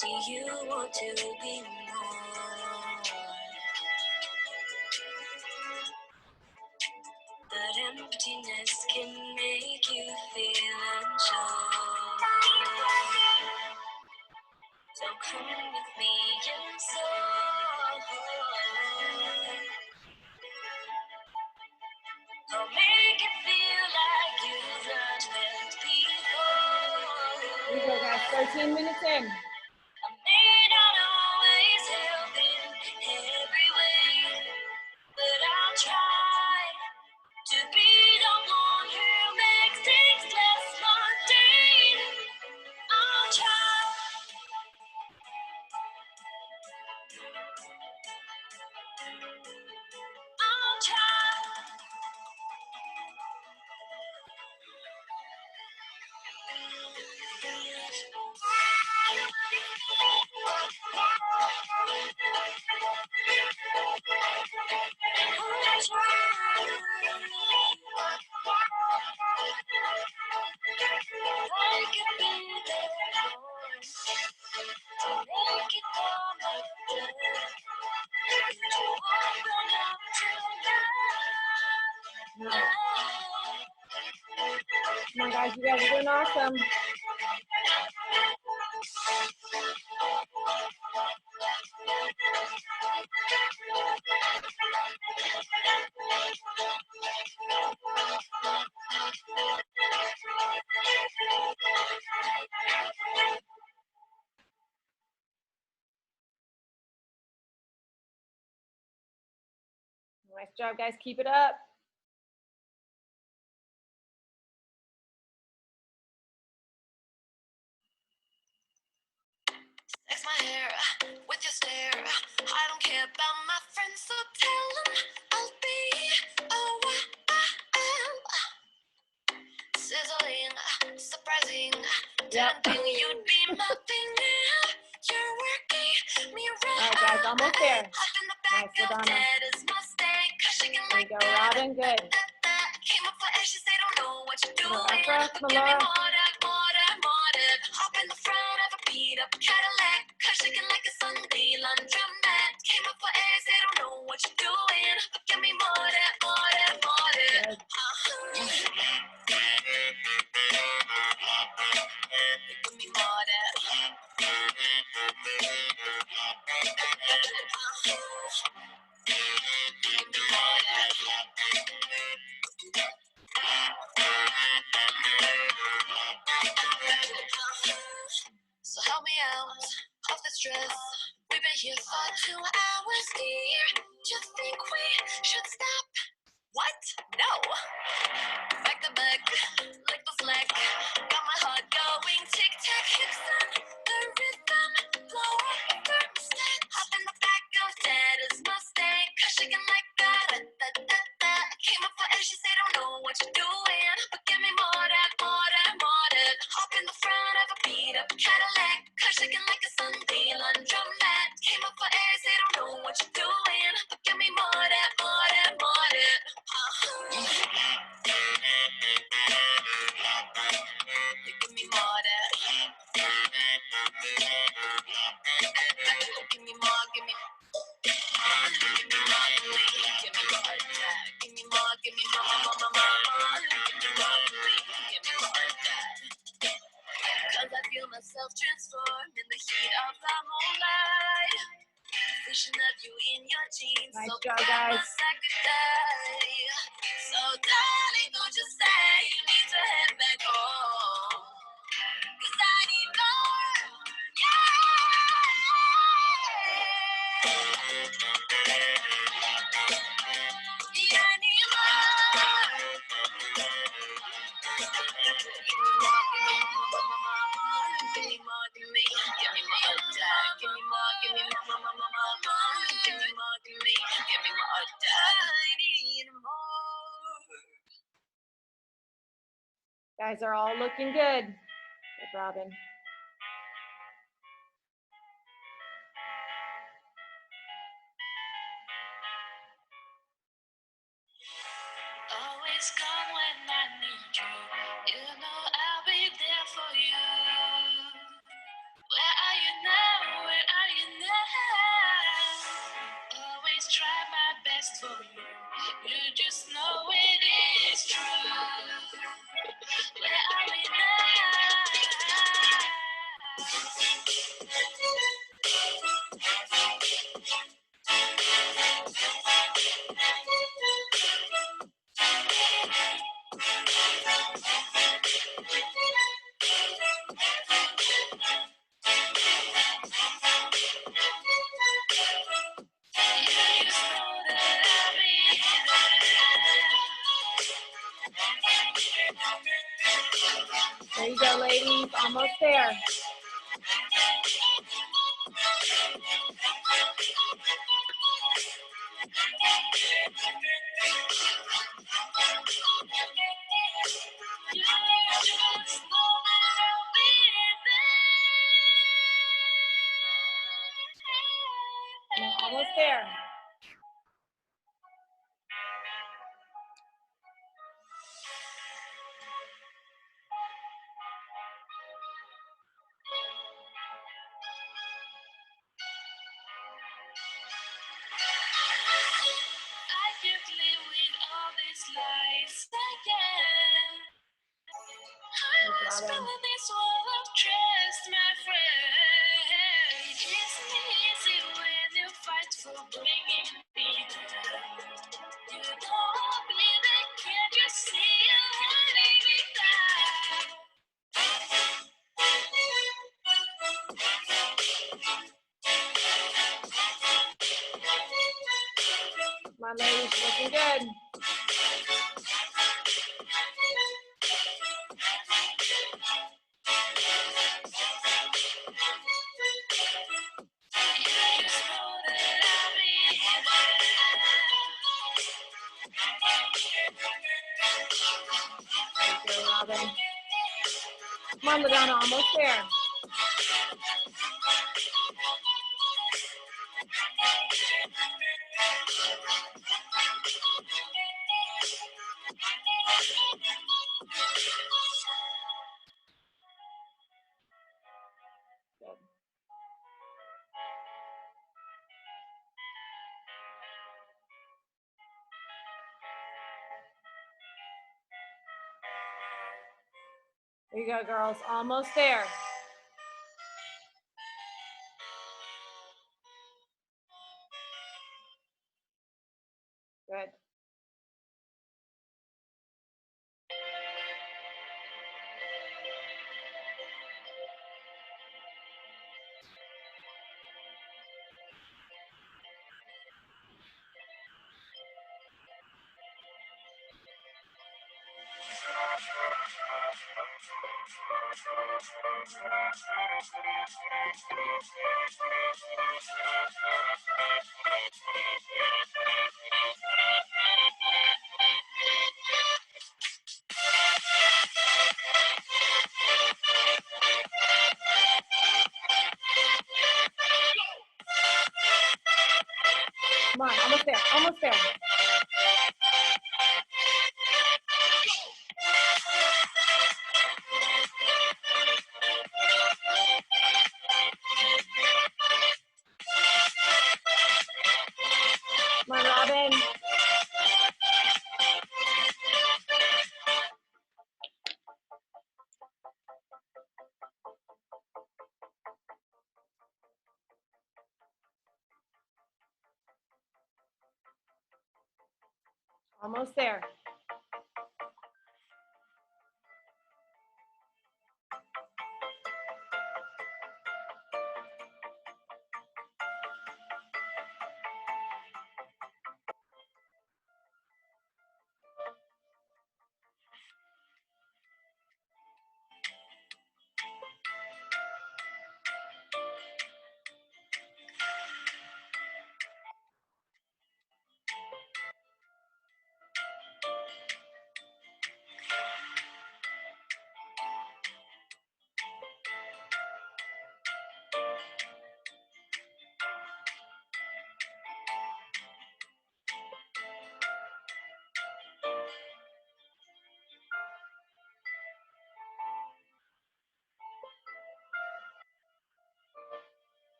Do you want to be more? But emptiness can make you feel unsure. So come with me inside. I'll make it feel like you've learned that before. Here we go, guys. 13 minutes in. I may not always help in every way, but I'll try to be the one who makes things less mundane. I'll try. I'll try. Come on, guys. You guys are doing awesome. Nice job, guys. Keep it up. Sex my hair with your stare. I don't care about my friends, so tell them I'll be a while. Sizzling, surprising, Yep. tempting. You'd be my thing now. You're working me right. All right, guys. Almost there. Up in the back Nice, of Donna. that is my steak. Shaking There you like go, that. Robin. Good. Came up for ashes, they don't know what you're Go, doing. Efra, But give me Malora. more Hop in the front of a beat up Cadillac. Car shaking like a Sunday laundromat. Came up for air, they don't know what you're doing. But give me more that, more that, more that. Give me more that. Give me more that. So help me out of the stress. We've been here for 2 hours, dear. Just think we should stop. What? No. Back to back, like the slack. Got my heart going, tick tack, hips on the rhythm. Blow up a thermostat. Hop in the back of Dad's Mustang. Cause she can like that, da. Came up for air, she said, don't know what you're doing. But give me more that, more that, more that. Hop in the front of a beat up Cadillac. Cause she can like a Sunday laundromat. Came up for air, say, don't know what you're doing. But give me more that, more that, more that. You give me more that. Give me more, give me more. Give me more, give me more that. Give me more, give me more, more, more, more. Give me more, give me more that. Cause I feel myself transform in the heat of the moonlight. Vision of you in your jeans. Nice So job, bad, guys. I could die. So darling, don't you say you need to head back home. Cause I need more. Yeah, I need more. Give me more, give me more of that. Give me more, give me more, more, more, more, more. Give me more, give me more of that. I need more. Guys are all looking good. Good, Robin. Always come when I need you. You know I'll be there for you. Where are you now? Where are you now? Always try my best for you. You just know it is true. Where are we There you go, ladies. Almost there. Yeah, almost there. I can't live with all these lies again. I was building this wall of trust, my friend. It isn't easy when you fight for bringing me down. You know I'll be there, can't you see you letting me down? Come on, ladies. Looking good. Thank you, Robin. Come on, Madonna. Almost there. Good. There you go, girls. Almost there. Good. Come on, almost there, almost there. Come on, Robin. Almost there.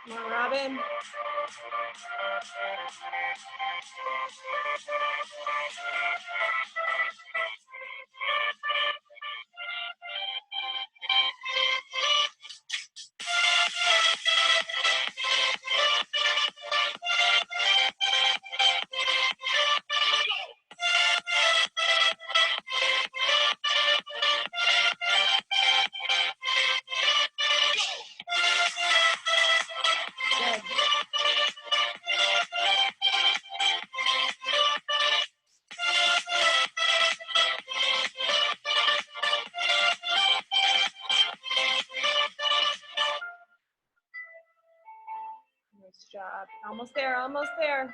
Come on, Robin. Good. Nice job. Almost there, almost there.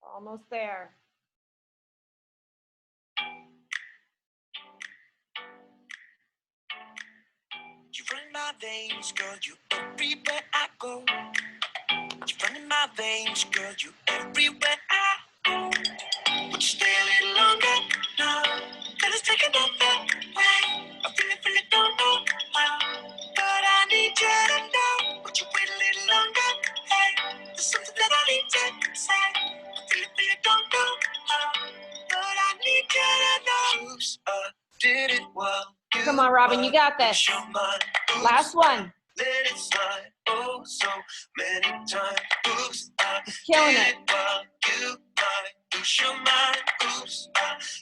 Almost there. You run in my veins, girl, you everywhere I go. You run in my veins, girl, you everywhere I go. Would you stay a little longer? No, cause it's taking over way. I really don't know how, but I need you to know. Would you wait a little longer? Hey, there's something that I need to say. I really don't know how, but I need you to know. Oops, did it well. Come on, Robin, you got this. Last one. Let it slide, oh, so many times. Oops, Killing it. well, you might lose your mind. Oops,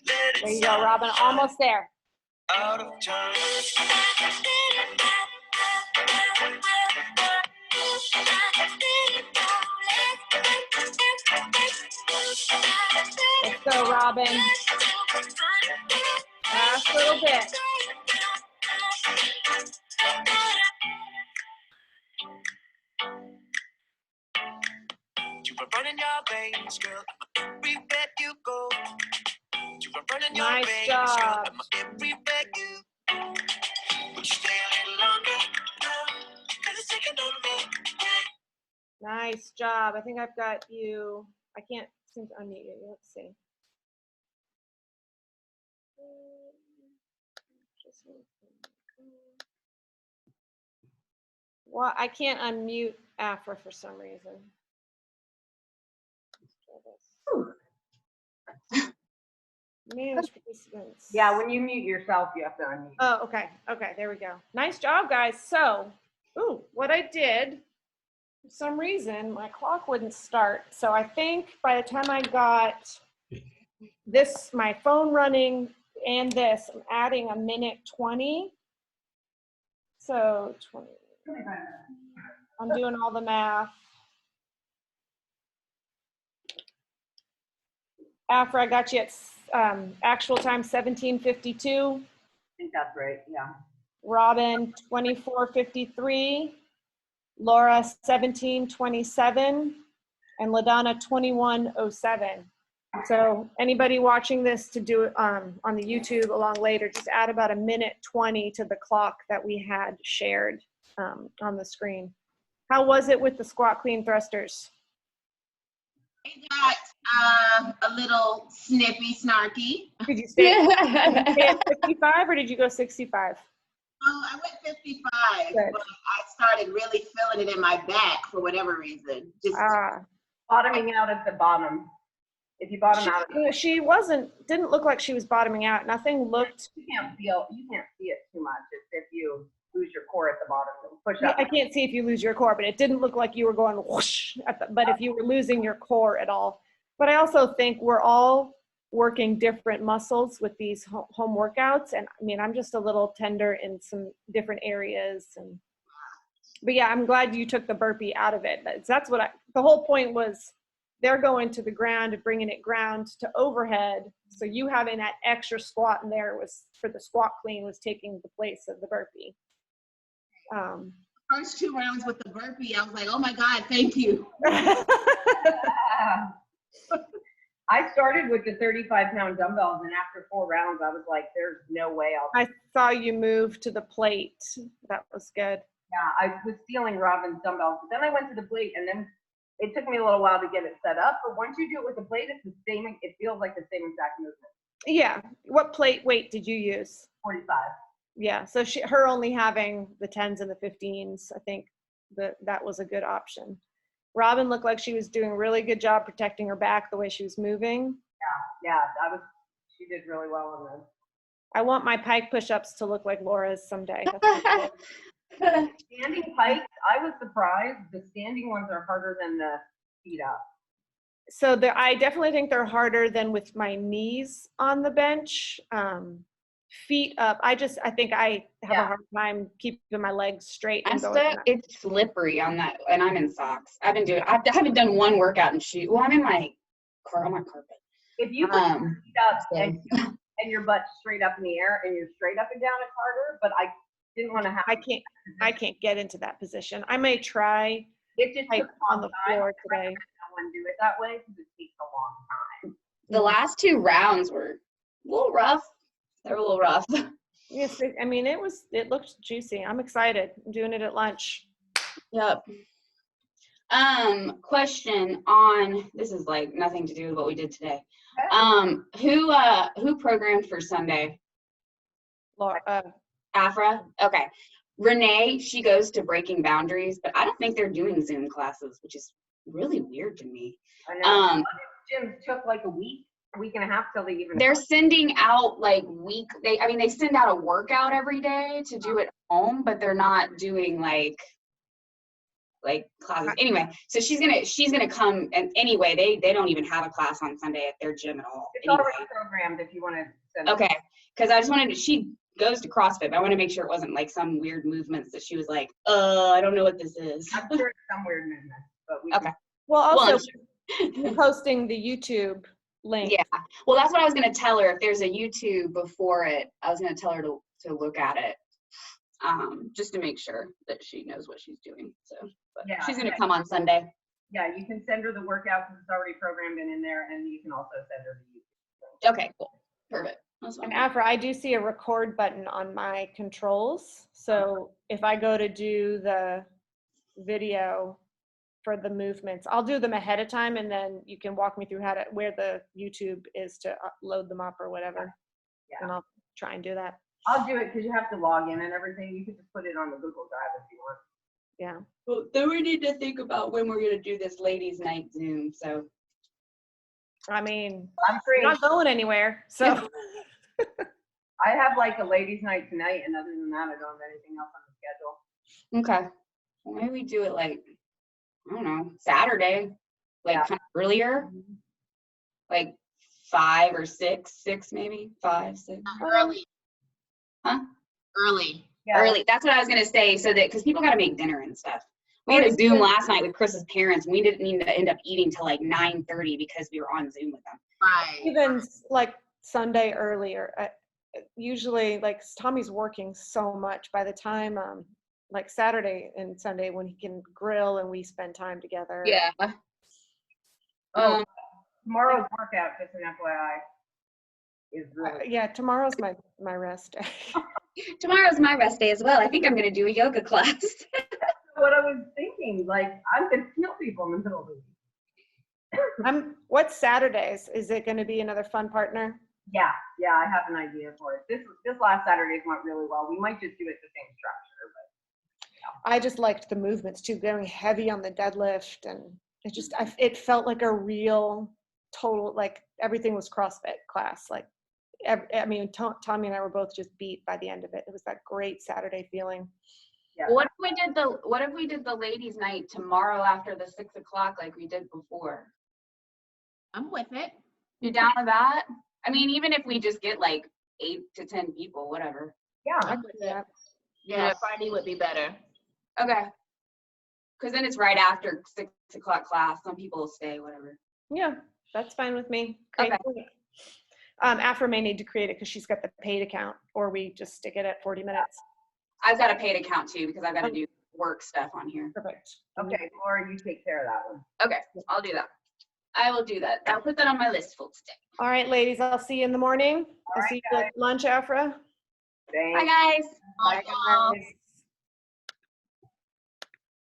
let it There you go, Robin. Almost there. out of time. Let's go, Robin. Last little bit. You were running your veins, girl. Everywhere you go. You were running your Nice veins, job. girl. Everywhere you go. Would you stay a little longer? No, 'cause it's taking over me. Nice job. I think I've got you. I can't seem to unmute you. Let's see. Well, I can't unmute Afra for some reason. Manage participants. Yeah, when you mute yourself, you have to unmute. Oh, okay. Okay, there we go. Nice job, guys. So, what I did, for some reason, my clock wouldn't start. So I think by the time I got this, my phone running and this, I'm adding 1:20. So 20. I'm doing all the math. After I got you at actual time 17:52. I think that's right, yeah. Robin 24:53. Laura 17:27. And LaDonna 21:07. So anybody watching this to do it on the YouTube along later, just add about 1:20 to the clock that we had shared on the screen. How was it with the squat clean thrusters? It got a little snippy, snarky. Did you stay at 55 or did you go 65? Oh, I went 55, Good. but I started really feeling it in my back for whatever reason. Just Bottoming out at the bottom. If you bottom out, she didn't look like she was bottoming out. Nothing looked. you can't see it too much. It's if you lose your core at the bottom. Push up. I can't see if you lose your core, but it didn't look like you were going whoosh but if you were losing your core at all. But I also think we're all working different muscles with these home workouts. And I mean, I'm just a little tender in some different areas. But yeah, I'm glad you took the burpee out of it. That's what the whole point was. They're going to the ground and bringing it ground to overhead. So you having that extra squat in there was for the squat clean was taking the place of the burpee. First 2 rounds with the burpee, I was like, oh my God, thank you. I started with the 35-pound dumbbells, and after 4 rounds, I was like, there's no way I saw you move to the plate. That was good. Yeah, I was stealing Robin's dumbbells, but then I went to the plate, and then it took me a little while to get it set up. But once you do it with the plate, it's the same. It feels like the same exact movement. Yeah. What plate weight did you use? 45. Yeah. So her only having the 10s and the 15s, I think that was a good option. Robin looked like she was doing a really good job protecting her back the way she was moving. Yeah, she did really well on those. I want my pike push-ups to look like Laura's someday. Standing pikes, I was surprised. The standing ones are harder than the feet up. So I definitely think they're harder than with my knees on the bench. Feet up, I think I have a hard time keeping my legs straight. It's slippery on that, and I'm in socks. I haven't done one workout in shoes. Well, I'm in my carpet. If you put your feet up and your butt straight up in the air and you're straight up and down, it's harder. But I didn't want to have. I can't get into that position. I may try. It just took on the floor today. I don't want to do it that way because it takes a long time. The last 2 rounds were a little rough. They were a little rough. Yes, it looked juicy. I'm excited. I'm doing it at lunch. Yep. Question on, this is like nothing to do with what we did today. Who programmed for Sunday? Laura, Afra? Okay. Renee, she goes to Breaking Boundaries, but I don't think they're doing Zoom classes, which is really weird to me. I know. Gyms took like a week and a half till they even. They're sending out like they send out a workout every day to do at home, but they're not doing like classes. Anyway, so she's gonna come, and anyway, they don't even have a class on Sunday at their gym at all. It's already programmed if you want to send it. Okay, because I just she goes to CrossFit, but I want to make sure it wasn't like some weird movements that she was like, I don't know what this is. I'm sure it's some weird movement, but we. Okay. Well, also you're posting the YouTube link. Yeah. Well, that's what I was going to tell her. If there's a YouTube before it, I was going to tell her to look at it, just to make sure that she knows what she's doing. So, but she's going to come on Sunday. Yeah, you can send her the workout because it's already programmed in there, and you can also send her the YouTube. Okay, cool. Perfect. And Afra, I do see a record button on my controls. So if I go to do the video for the movements, I'll do them ahead of time, and then you can walk me through where the YouTube is to load them up or whatever. Yeah. And I'll try and do that. I'll do it because you have to log in and everything. You could just put it on the Google Drive if you want. Yeah. Well, then we need to think about when we're gonna do this ladies' night Zoom. So I mean, I'm free. we're not going anywhere. So I have like a ladies' night tonight, and other than that, I don't have anything else on the schedule. okay, well, maybe we do it like, I don't know, Saturday, like Yeah. kind of earlier, like 5 or 6 maybe 5, 6. Early. Huh? Early. Yeah. Early. That's what I was gonna say. So that because people gotta make dinner and stuff. We had a Zoom last night with Chris's parents. We didn't need to end up eating till like 9:30 because we were on Zoom with them. Right. even like Sunday earlier, usually like Tommy's working so much by the time like Saturday and Sunday when he can grill and we spend time together. Yeah. Oh, tomorrow's workout, just an FYI, is really. Yeah, tomorrow's my rest day. Tomorrow's my rest day as well. I think I'm gonna do a yoga class. What I was thinking, like, I'm gonna kill people in the middle of the week. What's Saturdays? Is it going to be another fun partner? Yeah, I have an idea for it. This last Saturday went really well. We might just do it the same structure, but. I just liked the movements too, going heavy on the deadlift, and it felt like a real total, like everything was CrossFit class. Like, I mean, Tommy and I were both just beat by the end of it. It was that great Saturday feeling. Yeah. What if we did the ladies' night tomorrow after the 6 o'clock like we did before? I'm with it. You down with that? I mean, even if we just get like 8 to 10 people, whatever. Yeah. Yeah. Yeah, Friday would be better. Okay. Because then it's right after 6 o'clock class. Some people will stay, whatever. Yeah, that's fine with me. Okay. Afra may need to create it because she's got the paid account, or we just stick it at 40 minutes. I've got a paid account too because I've got to do work stuff on here. Perfect. Okay, Laura, you take care of that one. Okay, I'll do that. I will do that. I'll put that on my list for today. All right, ladies, I'll see you in the morning. I'll see you at lunch, Afra. Thanks. Bye, guys. Bye, y'all. Guys.